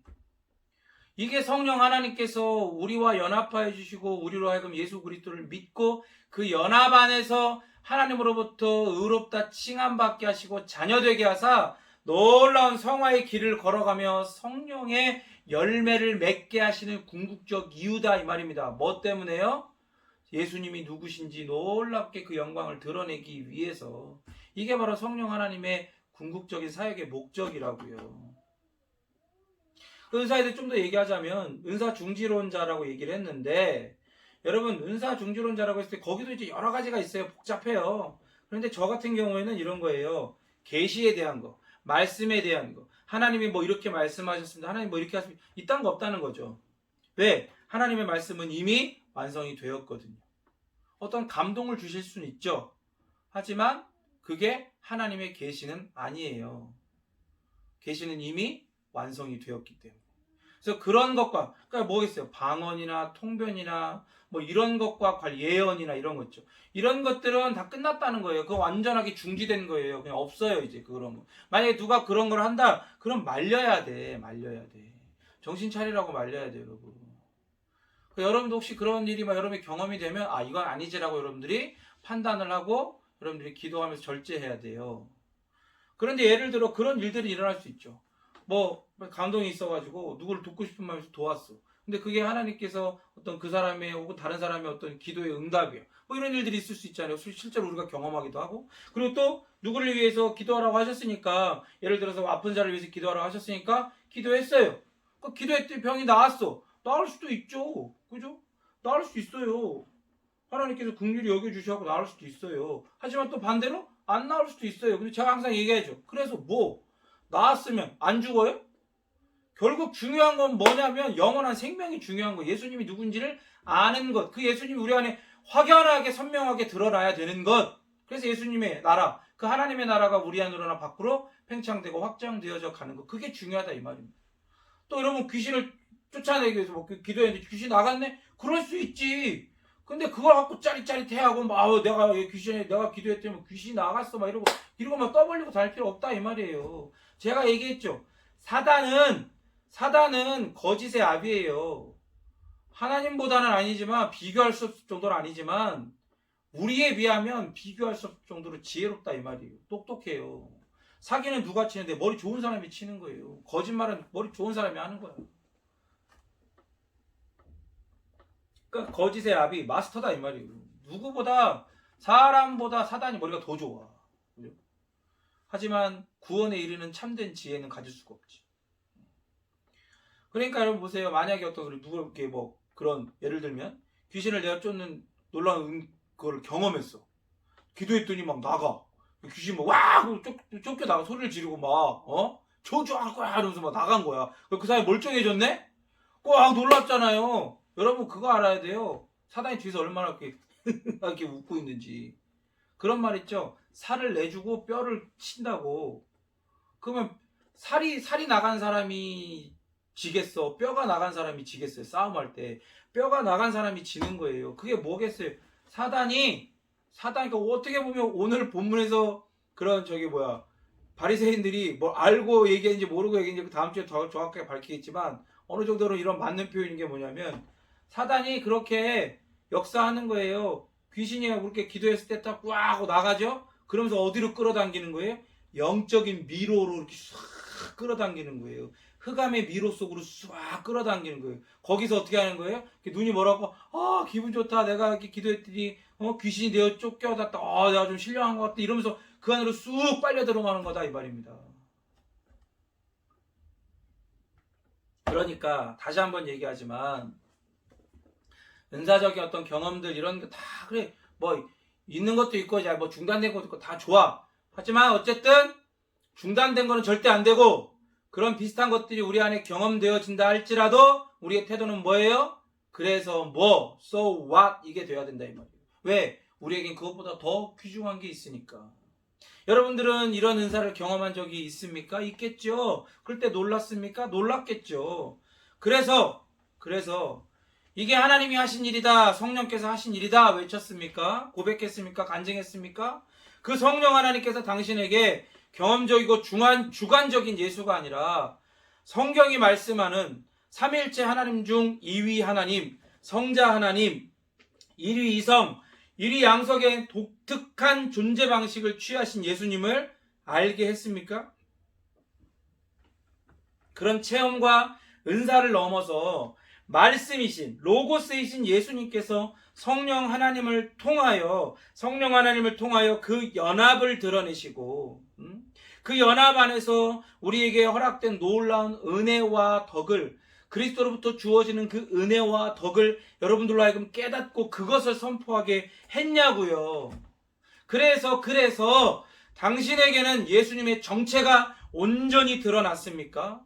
성령 하나님께서 우리와 연합하여 주시고 우리로 하여금 예수 그리스도를 믿고 그 연합 안에서 하나님으로부터 의롭다 칭함받게 하시고 자녀되게 하사 놀라운 성화의 길을 걸어가며 성령의 열매를 맺게 하시는 궁극적 이유다 이 말입니다. 뭐 때문에요? 예수님이 누구신지 놀랍게 그 영광을 드러내기 위해서. 이게 바로 성령 하나님의 궁극적인 사역의 목적이라고요. 은사에 대해 좀 더 얘기하자면 은사 중지론자라고 얘기를 했는데 여러분 은사 중지론자라고 했을 때 거기도 이제 여러 가지가 있어요. 복잡해요. 그런데 저 같은 경우에는 이런 거예요. 계시에 대한 거, 말씀에 대한 거, 하나님이 뭐 이렇게 말씀하셨습니다. 하나님 뭐 이렇게 하셨습니다. 이딴 거 없다는 거죠. 왜? 하나님의 말씀은 이미 완성이 되었거든요. 어떤 감동을 주실 수는 있죠. 하지만 그게 하나님의 계시는 아니에요. 계시는 이미 완성이 되었기 때문에. 그래서 그런 것과, 그러니까 뭐겠어요? 방언이나 통변이나 뭐 이런 것과 예언이나 이런 거 있죠. 이런 것들은 다 끝났다는 거예요. 그거 완전하게 중지된 거예요. 그냥 없어요, 이제 그런 거. 만약에 누가 그런 걸 한다, 그럼 말려야 돼. 정신 차리라고 말려야 돼요, 여러분. 여러분도 혹시 그런 일이 여러분의 경험이 되면, 아, 이건 아니지라고 여러분들이 판단을 하고, 여러분들이 기도하면서 절제해야 돼요. 그런데 예를 들어 그런 일들이 일어날 수 있죠. 뭐 감동이 있어가지고 누구를 돕고 싶은 마음에서 도왔어. 근데 그게 하나님께서 어떤 그 사람의 혹은 다른 사람의 어떤 기도의 응답이야. 뭐 이런 일들이 있을 수 있잖아요. 실제로 우리가 경험하기도 하고. 그리고 또 누구를 위해서 기도하라고 하셨으니까 예를 들어서 아픈 자를 위해서 기도하라고 하셨으니까 기도했어요. 그 기도했더니 병이 나았어. 나을 수도 있죠. 그죠? 나을 수 있어요. 하나님께서 긍휼히 여겨주셔서 나을 수도 있어요. 하지만 또 반대로 안 나을 수도 있어요. 근데 제가 항상 얘기하죠. 그래서 뭐 나았으면 안 죽어요? 결국 중요한 건 뭐냐면 영원한 생명이 중요한 거예요. 예수님이 누군지를 아는 것. 그 예수님이 우리 안에 확연하게 선명하게 드러나야 되는 것. 그래서 예수님의 나라, 그 하나님의 나라가 우리 안으로나 밖으로 팽창되고 확장되어져 가는 것. 그게 중요하다 이 말입니다. 또 여러분 귀신을 쫓아내기 위해서 뭐 기도했는데 귀신 나갔네? 그럴 수 있지. 근데 그걸 갖고 짜릿짜릿해하고 내가 기도했더니 귀신이 나갔어 막 이러고 막 떠벌리고 다닐 필요 없다 이 말이에요. 제가 얘기했죠. 사단은 거짓의 아비예요. 하나님보다는 아니지만 비교할 수 없을 정도는 아니지만 우리에 비하면 비교할 수 없을 정도로 지혜롭다 이 말이에요. 똑똑해요. 사기는 누가 치는데 머리 좋은 사람이 치는 거예요. 거짓말은 머리 좋은 사람이 하는 거예요. 그러니까 거짓의 아비 마스터다 이 말이에요. 누구보다 사람보다 사단이 머리가 더 좋아. 그죠? 하지만 구원에 이르는 참된 지혜는 가질 수가 없지. 그러니까 여러분 보세요. 만약에 어떤 누구 이렇게 뭐 그런 예를 들면 귀신을 내가 쫓는 놀라운 그걸 경험했어. 기도했더니 막 나가. 귀신 와 쫓겨나가 소리를 지르고 저주할 거야 이러면서 막 나간 거야. 그 사람이 멀쩡해졌네? 꽉 놀랍잖아요. 여러분 그거 알아야 돼요. 사단이 뒤에서 얼마나 이렇게 웃고 있는지. 그런 말 있죠. 살을 내주고 뼈를 친다고. 그러면 살이 나간 사람이 지겠어? 뼈가 나간 사람이 지겠어요? 싸움할 때 뼈가 나간 사람이 지는 거예요. 그게 뭐겠어요? 사단이니까 어떻게 보면 오늘 본문에서 그런 바리새인들이 뭐 알고 얘기했는지 모르고 얘기했는지 다음 주에 더 정확하게 밝히겠지만 어느 정도로 이런 맞는 표현인 게 뭐냐면 사단이 그렇게 역사하는 거예요. 귀신이 그렇게 기도했을 때 딱 꽉 하고 나가죠? 그러면서 어디로 끌어당기는 거예요? 영적인 미로로 이렇게 싹 끌어당기는 거예요. 흑암의 미로 속으로 싹 끌어당기는 거예요. 거기서 어떻게 하는 거예요? 눈이 뭐라고? 기분 좋다. 내가 이렇게 기도했더니 귀신이 내어 쫓겨났다. 내가 좀 신령한 것 같다. 이러면서 그 안으로 쑥 빨려 들어가는 거다 이 말입니다. 그러니까 다시 한번 얘기하지만 은사적인 어떤 경험들 이런 거 다 그래 뭐 있는 것도 있고 뭐 중단된 것도 있고 다 좋아. 하지만 어쨌든 중단된 거는 절대 안 되고 그런 비슷한 것들이 우리 안에 경험되어진다 할지라도 우리의 태도는 뭐예요? 그래서 뭐 so what 이게 돼야 된다 이 말이에요. 왜? 우리에겐 그것보다 더 귀중한 게 있으니까. 여러분들은 이런 은사를 경험한 적이 있습니까? 있겠죠. 그럴 때 놀랐습니까? 놀랐겠죠. 그래서 이게 하나님이 하신 일이다. 성령께서 하신 일이다. 외쳤습니까? 고백했습니까? 간증했습니까? 그 성령 하나님께서 당신에게 경험적이고 주관적인 예수가 아니라 성경이 말씀하는 삼일체 하나님 중 2위 하나님, 성자 하나님, 1위 이성, 1위 양석의 독특한 존재 방식을 취하신 예수님을 알게 했습니까? 그런 체험과 은사를 넘어서 말씀이신 로고스이신 예수님께서 성령 하나님을 통하여 그 연합을 드러내시고 그 연합 안에서 우리에게 허락된 놀라운 은혜와 덕을 그리스도로부터 주어지는 그 은혜와 덕을 여러분들로 하여금 깨닫고 그것을 선포하게 했냐고요. 그래서 당신에게는 예수님의 정체가 온전히 드러났습니까?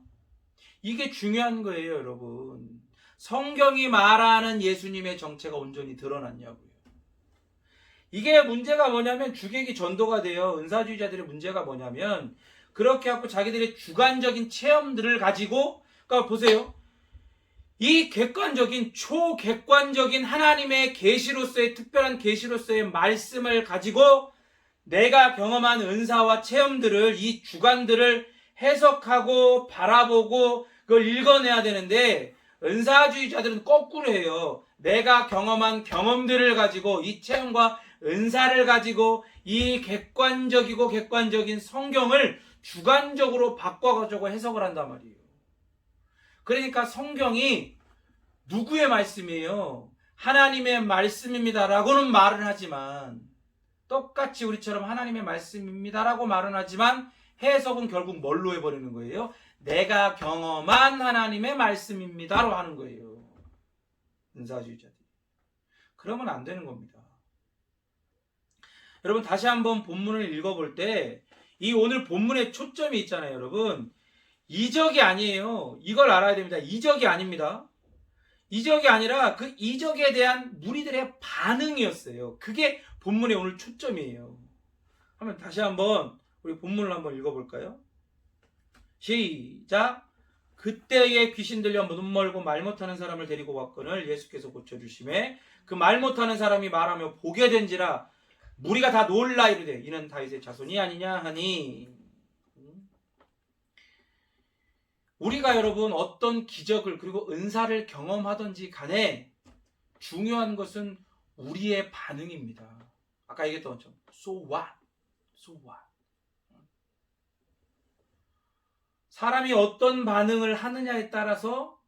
이게 중요한 거예요, 여러분. 성경이 말하는 예수님의 정체가 온전히 드러났냐고요. 이게 문제가 뭐냐면 주객이 전도가 돼요. 은사주의자들의 문제가 뭐냐면 그렇게 하고 자기들의 주관적인 체험들을 가지고 그러니까 보세요. 이 객관적인 초객관적인 하나님의 계시로서의 특별한 계시로서의 말씀을 가지고 내가 경험한 은사와 체험들을 이 주관들을 해석하고 바라보고 그걸 읽어내야 되는데 은사주의자들은 거꾸로 해요. 내가 경험한 경험들을 가지고 이 체험과 은사를 가지고 이 객관적인 성경을 주관적으로 바꿔가지고 해석을 한단 말이에요. 그러니까 성경이 누구의 말씀이에요? 하나님의 말씀입니다라고는 말을 하지만 똑같이 우리처럼 하나님의 말씀입니다라고 말은 하지만 해석은 결국 뭘로 해버리는 거예요? 내가 경험한 하나님의 말씀입니다로 하는 거예요. 은사주의자들이. 그러면 안 되는 겁니다. 여러분 다시 한번 본문을 읽어볼 때 이 오늘 본문의 초점이 있잖아요. 여러분 이적이 아니에요. 이걸 알아야 됩니다. 이적이 아닙니다. 이적이 아니라 그 이적에 대한 무리들의 반응이었어요. 그게 본문의 오늘 초점이에요. 한번 다시 한번 우리 본문을 한번 읽어볼까요? 시작. 그때에 귀신 들려 눈 멀고 말 못하는 사람을 데리고 왔거늘 예수께서 고쳐주심에 그 말 못하는 사람이 말하며 보게 된지라 무리가 다 놀라 이르되 이는 다윗의 자손이 아니냐 하니 우리가 여러분 어떤 기적을 그리고 은사를 경험하든지 간에 중요한 것은 우리의 반응입니다. 아까 얘기했던 것처럼 so what? 사람이 어떤 반응을 하느냐에 따라서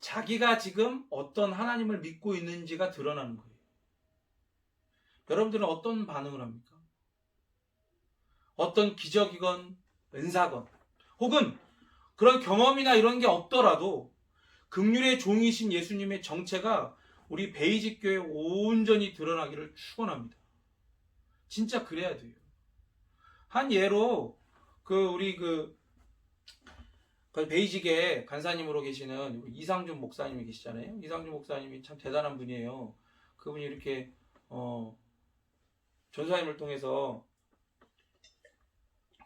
자기가 지금 어떤 하나님을 믿고 있는지가 드러나는 거예요. 여러분들은 어떤 반응을 합니까? 어떤 기적이건 은사건 혹은 그런 경험이나 이런 게 없더라도 긍휼의 종이신 예수님의 정체가 우리 베이직 교회에 온전히 드러나기를 축원합니다. 진짜 그래야 돼요. 한 예로 우리 베이직에 간사님으로 계시는 이상준 목사님이 계시잖아요. 이상준 목사님이 참 대단한 분이에요. 그분이 이렇게 전사님을 통해서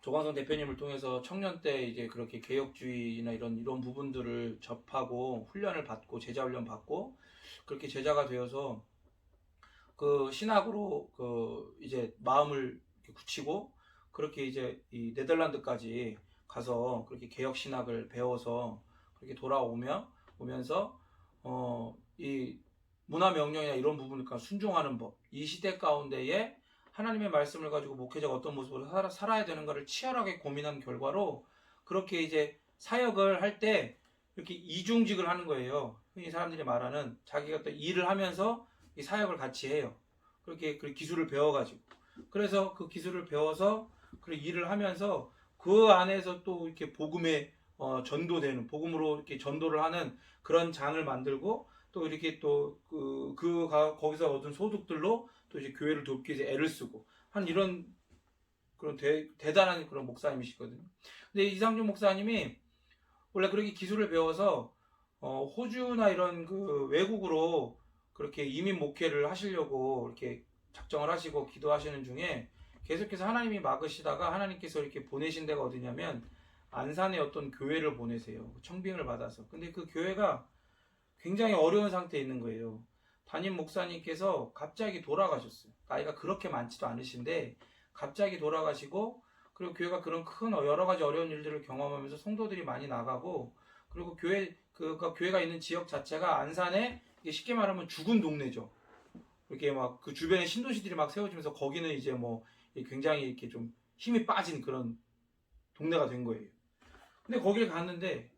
조광선 대표님을 통해서 청년 때 이제 그렇게 개혁주의나 이런 부분들을 접하고 훈련을 받고 제자 훈련 받고 그렇게 제자가 되어서 그 신학으로 그 이제 마음을 굳히고 그렇게 이제 이 네덜란드까지 가서 그렇게 개혁 신학을 배워서 그렇게 오면서 이 문화 명령이나 이런 부분을 순종하는 법, 이 시대 가운데에 하나님의 말씀을 가지고 목회자가 어떤 모습으로 살아야 되는가를 치열하게 고민한 결과로 그렇게 이제 사역을 할 때 이렇게 이중직을 하는 거예요. 흔히 사람들이 말하는 자기가 또 일을 하면서 이 사역을 같이 해요. 그렇게 그 기술을 배워가지고 그래서 그 기술을 배워서 그 일을 하면서 그 안에서 또 이렇게 복음에 전도되는 복음으로 이렇게 전도를 하는 그런 장을 만들고 또 이렇게 또 거기서 얻은 소득들로 또 이제 교회를 돕기 위해서 애를 쓰고 한 이런 그런 대단한 그런 목사님이시거든요. 근데 이상준 목사님이 원래 그렇게 기술을 배워서 호주나 이런 그 외국으로 그렇게 이민 목회를 하시려고 이렇게 작정을 하시고 기도하시는 중에 계속해서 하나님이 막으시다가 하나님께서 이렇게 보내신 데가 어디냐면 안산의 어떤 교회를 보내세요. 청빙을 받아서. 근데 그 교회가 굉장히 어려운 상태에 있는 거예요. 담임 목사님께서 갑자기 돌아가셨어요. 나이가 그렇게 많지도 않으신데 갑자기 돌아가시고 그리고 교회가 그런 큰 여러 가지 어려운 일들을 경험하면서 성도들이 많이 나가고 그리고 교회가 있는 지역 자체가 안산에 쉽게 말하면 죽은 동네죠. 이렇게 막 그 주변에 신도시들이 막 세워지면서 거기는 이제 뭐 굉장히 이렇게 좀 힘이 빠진 그런 동네가 된 거예요. 근데 거길 갔는데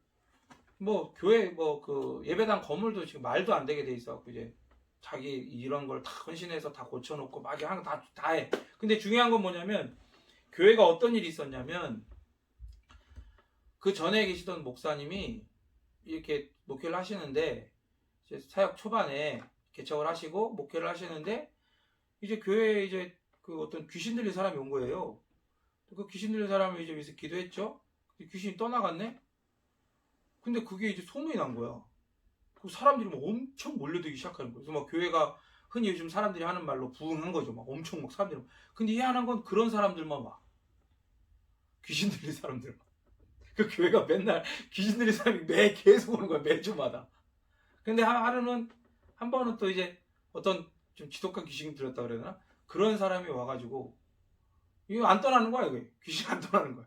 뭐 교회 뭐 그 예배당 건물도 지금 말도 안 되게 돼 있어갖고 이제 자기 이런 걸 다 헌신해서 다 고쳐놓고 막 하는 거 다 해. 근데 중요한 건 뭐냐면 교회가 어떤 일이 있었냐면 그 전에 계시던 목사님이 이렇게 목회를 하시는데 이제 사역 초반에 개척을 하시고 목회를 하시는데 이제 교회에 이제 그 어떤 귀신 들린 사람이 온 거예요. 그 귀신 들린 사람을 이제 위해서 기도했죠. 귀신이 떠나갔네. 근데 그게 이제 소문이 난 거야. 그 사람들이 막 엄청 몰려들기 시작하는 거예요. 그래서 막 교회가 흔히 요즘 사람들이 하는 말로 부흥한 거죠. 막 엄청 막 사람들이. 근데 희한한 건 그런 사람들만 와. 귀신 들린 사람들. 그 교회가 맨날 귀신 들린 사람이 계속 오는 거야. 매주마다. 근데 하루는 한 번은 또 이제 어떤 좀 지독한 귀신이 들었다 그래야 되나? 그런 사람이 와가지고 이거 안 떠나는 거야. 이게 귀신 안 떠나는 거야.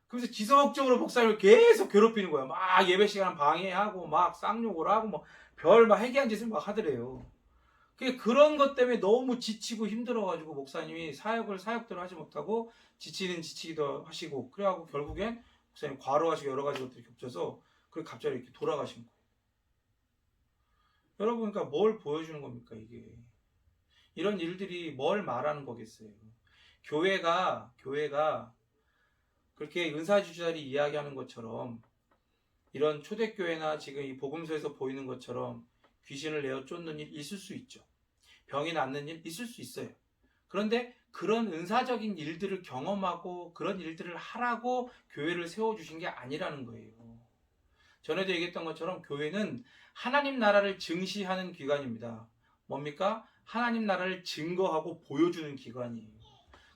그래서 지속적으로 목사님을 계속 괴롭히는 거야. 막 예배 시간 방해하고 막 쌍욕을 하고 막 별 막 해괴한 짓을 막 하더래요. 그런 것 때문에 너무 지치고 힘들어가지고 목사님이 사역대로 하지 못하고 지치기도 하시고 그래갖고 결국엔 목사님 과로하시고 여러 가지 것들이 겹쳐서 그래 갑자기 이렇게 돌아가신 거예요. 여러분 그러니까 뭘 보여주는 겁니까 이게? 이런 일들이 뭘 말하는 거겠어요? 교회가 그렇게 은사주자들이 이야기하는 것처럼 이런 초대교회나 지금 이 복음서에서 보이는 것처럼 귀신을 내어 쫓는 일 있을 수 있죠. 병이 낫는 일 있을 수 있어요. 그런데 그런 은사적인 일들을 경험하고 그런 일들을 하라고 교회를 세워주신 게 아니라는 거예요. 전에도 얘기했던 것처럼 교회는 하나님 나라를 증시하는 기관입니다. 뭡니까? 하나님 나라를 증거하고 보여주는 기관이에요.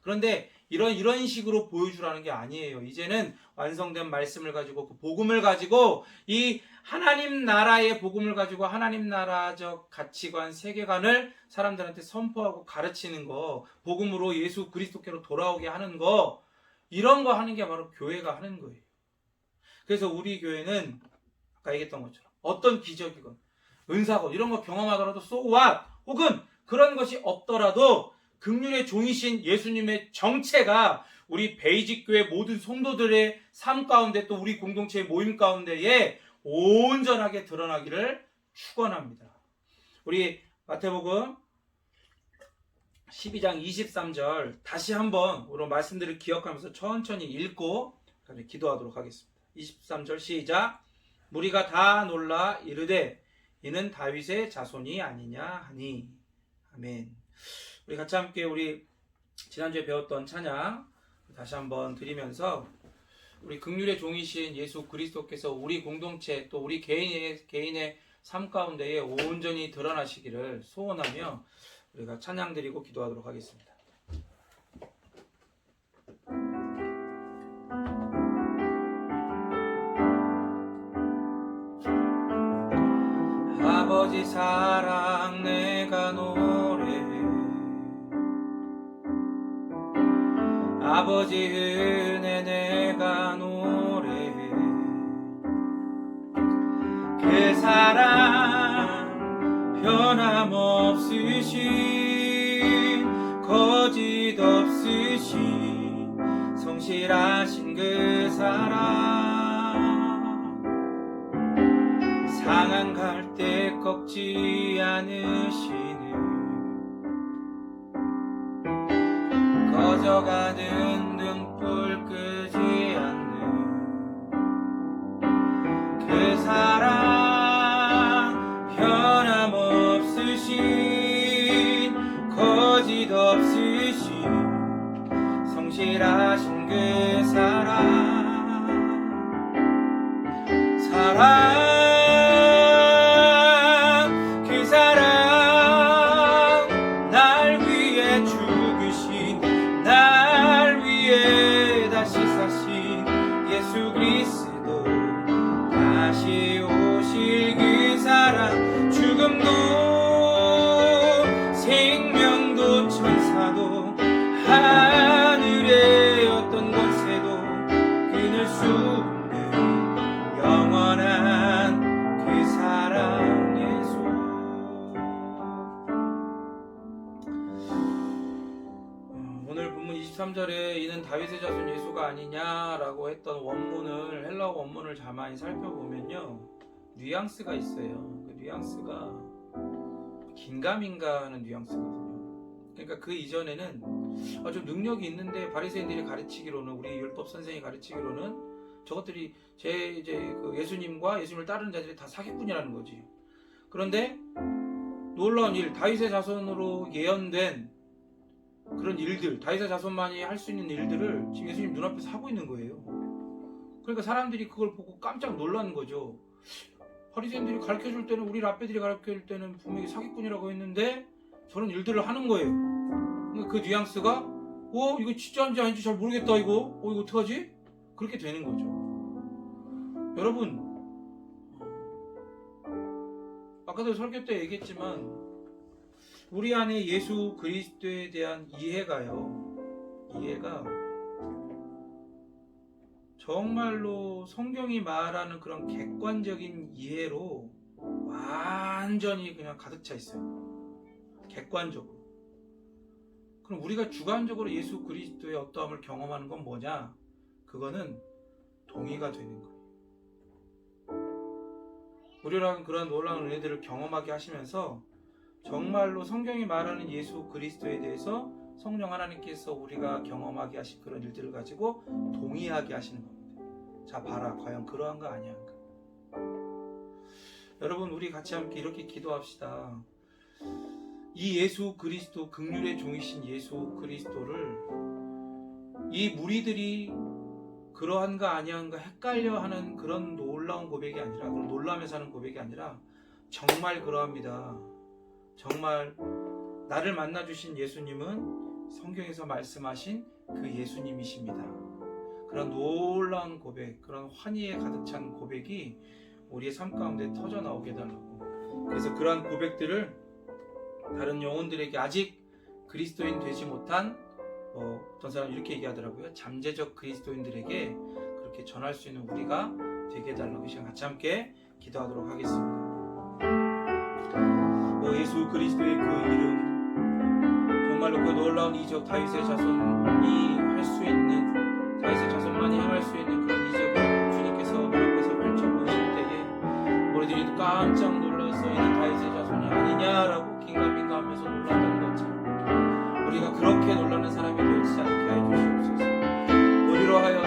그런데 이런 식으로 보여주라는 게 아니에요. 이제는 완성된 말씀을 가지고 그 복음을 가지고 이 하나님 나라의 복음을 가지고 하나님 나라적 가치관, 세계관을 사람들한테 선포하고 가르치는 거, 복음으로 예수 그리스도께로 돌아오게 하는 거, 이런 거 하는 게 바로 교회가 하는 거예요. 그래서 우리 교회는 아까 얘기했던 것처럼 어떤 기적이건 은사건 이런 거 경험하더라도 so what? 혹은 그런 것이 없더라도 긍휼의 종이신 예수님의 정체가 우리 베이직교회 모든 성도들의 삶 가운데 또 우리 공동체의 모임 가운데에 온전하게 드러나기를 축원합니다. 우리 마태복음 12장 23절 다시 한번 우리 말씀들을 기억하면서 천천히 읽고 기도하도록 하겠습니다. 23절 시작. 무리가 다 놀라 이르되 이는 다윗의 자손이 아니냐 하니. 아멘. 우리 같이 함께 우리 지난주에 배웠던 찬양 다시 한번 드리면서 우리 긍휼의 종이신 예수 그리스도께서 우리 공동체 또 우리 개인의 삶 가운데에 온전히 드러나시기를 소원하며 우리가 찬양 드리고 기도하도록 하겠습니다. 아버지 사랑 내가 노래해 아버지 은혜 내가 노래해 그 사랑 변함없으신 거짓 없으신 성실하신 그 사랑 상한 갈대 꺾지 않으시는 꺼져가는 등불 끄지 않는 그 사랑 변함없으신 거짓 없으신 성실하신 그 사랑 그 사랑 날 위해 죽으신 날 위해 다시 사신 예수 그리스도 다시 오실 그 사랑 죽음도 생명도 천사도 하늘의 어떤 권세도 끊을 수 없는 영원한 그 사랑 예수. 오늘 본문 23절에 이는 다윗의 자손 예수가 아니냐라고 했던 원문을 헬라어 원문을 가만히 살펴보면요 뉘앙스가 있어요. 그 뉘앙스가 긴가민가 하는 뉘앙스거든요. 그러니까 그 이전에는 좀 능력이 있는데 바리새인들이 가르치기로는 우리 율법 선생이 가르치기로는 저것들이 그 예수님과 예수님을 따르는 자들이 다 사기꾼이라는 거지. 그런데 놀라운 일, 다윗의 자손으로 예언된 그런 일들, 다윗의 자손만이 할 수 있는 일들을 지금 예수님 눈앞에서 하고 있는 거예요. 그러니까 사람들이 그걸 보고 깜짝 놀라는 거죠. 바리새인들이 가르쳐줄 때는 우리 랍비들이 가르쳐줄 때는 분명히 사기꾼이라고 했는데 저런 일들을 하는 거예요. 그러니까 그 뉘앙스가 이거 진짜인지 아닌지 잘 모르겠다 이거 어떡하지? 그렇게 되는 거죠. 여러분 아까도 설교 때 얘기했지만 우리 안에 예수 그리스도에 대한 이해가 정말로 성경이 말하는 그런 객관적인 이해로 완전히 그냥 가득 차 있어요. 객관적으로. 그럼 우리가 주관적으로 예수 그리스도의 어떠함을 경험하는 건 뭐냐? 그거는 동의가 되는 거예요. 우리랑 그런 놀라운 은혜들을 경험하게 하시면서 정말로 성경이 말하는 예수 그리스도에 대해서 성령 하나님께서 우리가 경험하게 하신 그런 일들을 가지고 동의하게 하시는 겁니다. 자 봐라 과연 그러한 거 아니야. 여러분 우리 같이 함께 이렇게 기도합시다. 이 예수 그리스도 긍휼의 종이신 예수 그리스도를 이 무리들이 그러한가 아니한가 헷갈려하는 그런 놀라운 고백이 아니라 그런 놀라면서 하는 고백이 아니라 정말 그러합니다. 정말 나를 만나주신 예수님은 성경에서 말씀하신 그 예수님이십니다. 그런 놀라운 고백, 그런 환희에 가득 찬 고백이 우리의 삶 가운데 터져 나오게 해달라고. 그래서 그러한 고백들을 다른 영혼들에게 아직 그리스도인 되지 못한 어떤 사람 이렇게 얘기하더라고요. 잠재적 그리스도인들에게 그렇게 전할 수 있는 우리가 되게 해달라고 이 시간 같이 함께 기도하도록 하겠습니다. 예수 그리스도의 그 이름 정말로 그 놀라운 이적 다윗의 자손이 할 수 있는 다윗의 자손만이 행할 수 있는 그런 이적을 주님께서 눈앞에서 펼쳐보실 때에 우리들이 깜짝 놀라서 이는 다윗의 자손이 아니냐라고 긴가민가하면서 놀랐던 것처럼 우리가 그렇게 놀라는 사람이 되지 않게 하여 주시옵소서. 우리로 하여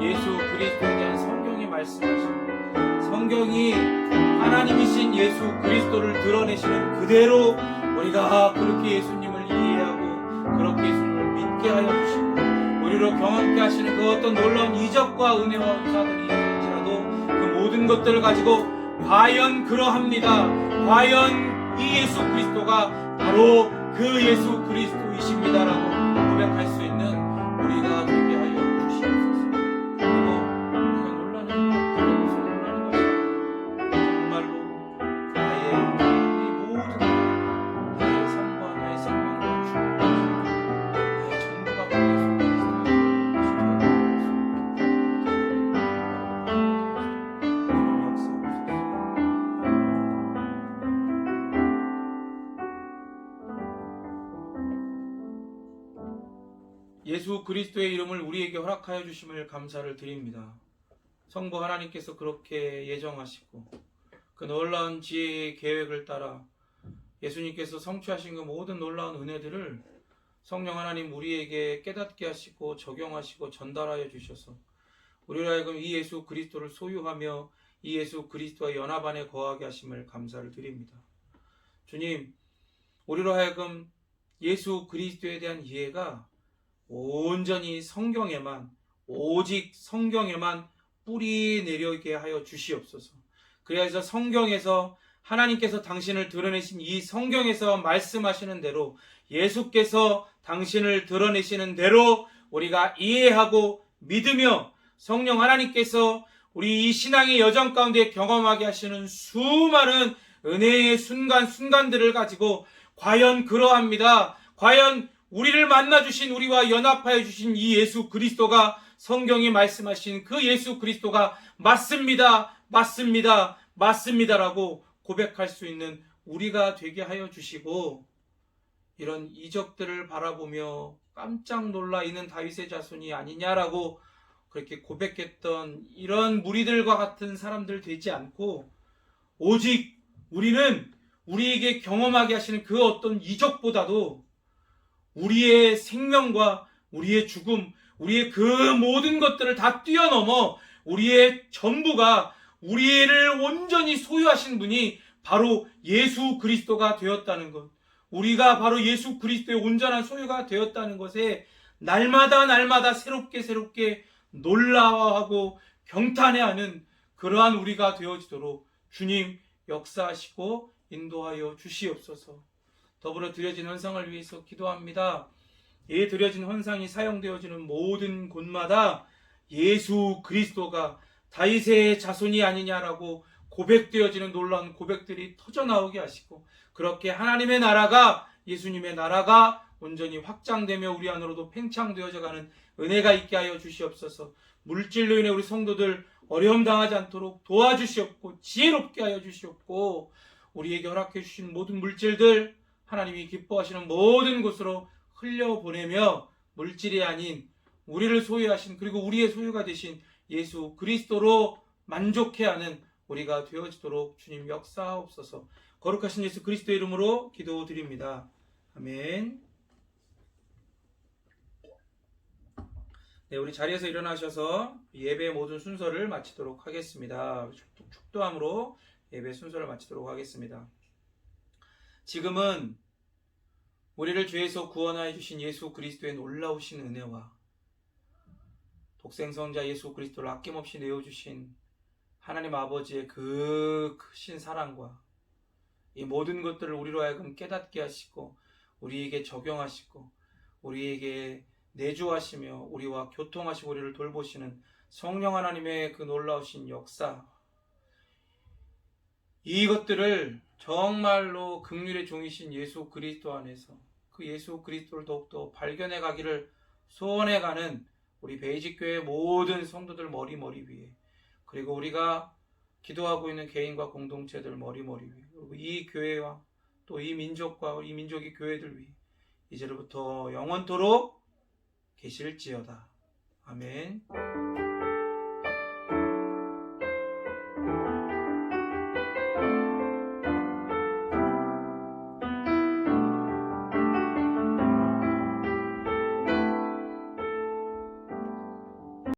예수 그리스도에 대한 성경이 말씀하신 성경이 하나님이신 예수 그리스도를 드러내시는 그대로 우리가 그렇게 예수님을 이해하고 그렇게 예수님을 믿게 하여 주시고 우리로 경험케 하시는 그 어떤 놀라운 이적과 은혜와 은사들이 있을지라도 그 모든 것들을 가지고 과연 그러합니다. 과연 이 예수 그리스도가 바로 그 예수 그리스도이십니다라고 고백할 수 있는 우리가 되게 하여 주시옵소서. 그리고 우리가 놀라는 것이 정말로 예수 그리스도의 이름을 우리에게 허락하여 주심을 감사를 드립니다. 성부 하나님께서 그렇게 예정하시고 그 놀라운 지혜의 계획을 따라 예수님께서 성취하신 그 모든 놀라운 은혜들을 성령 하나님 우리에게 깨닫게 하시고 적용하시고 전달하여 주셔서 우리로 하여금 이 예수 그리스도를 소유하며 이 예수 그리스도와 연합 안에 거하게 하심을 감사를 드립니다. 주님, 우리로 하여금 예수 그리스도에 대한 이해가 온전히 성경에만, 오직 성경에만 뿌리 내리게 하여 주시옵소서. 그래서 성경에서 하나님께서 당신을 드러내신 이 성경에서 말씀하시는 대로 예수께서 당신을 드러내시는 대로 우리가 이해하고 믿으며 성령 하나님께서 우리 이 신앙의 여정 가운데 경험하게 하시는 수많은 은혜의 순간들을 가지고 과연 그러합니다. 과연 우리를 만나주신 우리와 연합하여 주신 이 예수 그리스도가 성경이 말씀하신 그 예수 그리스도가 맞습니다. 맞습니다. 맞습니다라고 고백할 수 있는 우리가 되게 하여 주시고 이런 이적들을 바라보며 깜짝 놀라 있는 다윗의 자손이 아니냐라고 그렇게 고백했던 이런 무리들과 같은 사람들 되지 않고 오직 우리는 우리에게 경험하게 하시는 그 어떤 이적보다도 우리의 생명과 우리의 죽음, 우리의 그 모든 것들을 다 뛰어넘어 우리의 전부가 우리를 온전히 소유하신 분이 바로 예수 그리스도가 되었다는 것, 우리가 바로 예수 그리스도의 온전한 소유가 되었다는 것에 날마다 새롭게 놀라워하고 경탄해하는 그러한 우리가 되어지도록 주님 역사하시고 인도하여 주시옵소서. 더불어 드려진 헌상을 위해서 기도합니다. 이 드려진 헌상이 사용되어지는 모든 곳마다 예수 그리스도가 다윗의 자손이 아니냐라고 고백되어지는 놀라운 고백들이 터져나오게 하시고 그렇게 하나님의 나라가 예수님의 나라가 온전히 확장되며 우리 안으로도 팽창되어져 가는 은혜가 있게 하여 주시옵소서. 물질로 인해 우리 성도들 어려움 당하지 않도록 도와주시옵고 지혜롭게 하여 주시옵고 우리에게 허락해 주신 모든 물질들 하나님이 기뻐하시는 모든 곳으로 흘려보내며 물질이 아닌 우리를 소유하신 그리고 우리의 소유가 되신 예수 그리스도로 만족해야 하는 우리가 되어지도록 주님 역사하옵소서. 거룩하신 예수 그리스도의 이름으로 기도드립니다. 아멘. 네, 우리 자리에서 일어나셔서 예배의 모든 순서를 마치도록 하겠습니다. 축도함으로 예배 순서를 마치도록 하겠습니다. 지금은 우리를 죄에서 구원하여 주신 예수 그리스도의 놀라우신 은혜와 독생성자 예수 그리스도를 아낌없이 내어주신 하나님 아버지의 그 크신 사랑과 이 모든 것들을 우리로 하여금 깨닫게 하시고 우리에게 적용하시고 우리에게 내주하시며 우리와 교통하시고 우리를 돌보시는 성령 하나님의 그 놀라우신 역사, 이것들을 정말로 긍휼의 종이신 예수 그리스도 안에서 그 예수 그리스도를 더욱더 발견해 가기를 소원해가는 우리 베이직교회 모든 성도들 머리 위에, 그리고 우리가 기도하고 있는 개인과 공동체들 머리 위에, 그리고 이 교회와 또 이 민족과 이 민족의 교회들 위에 이제로부터 영원토록 계실지어다. 아멘.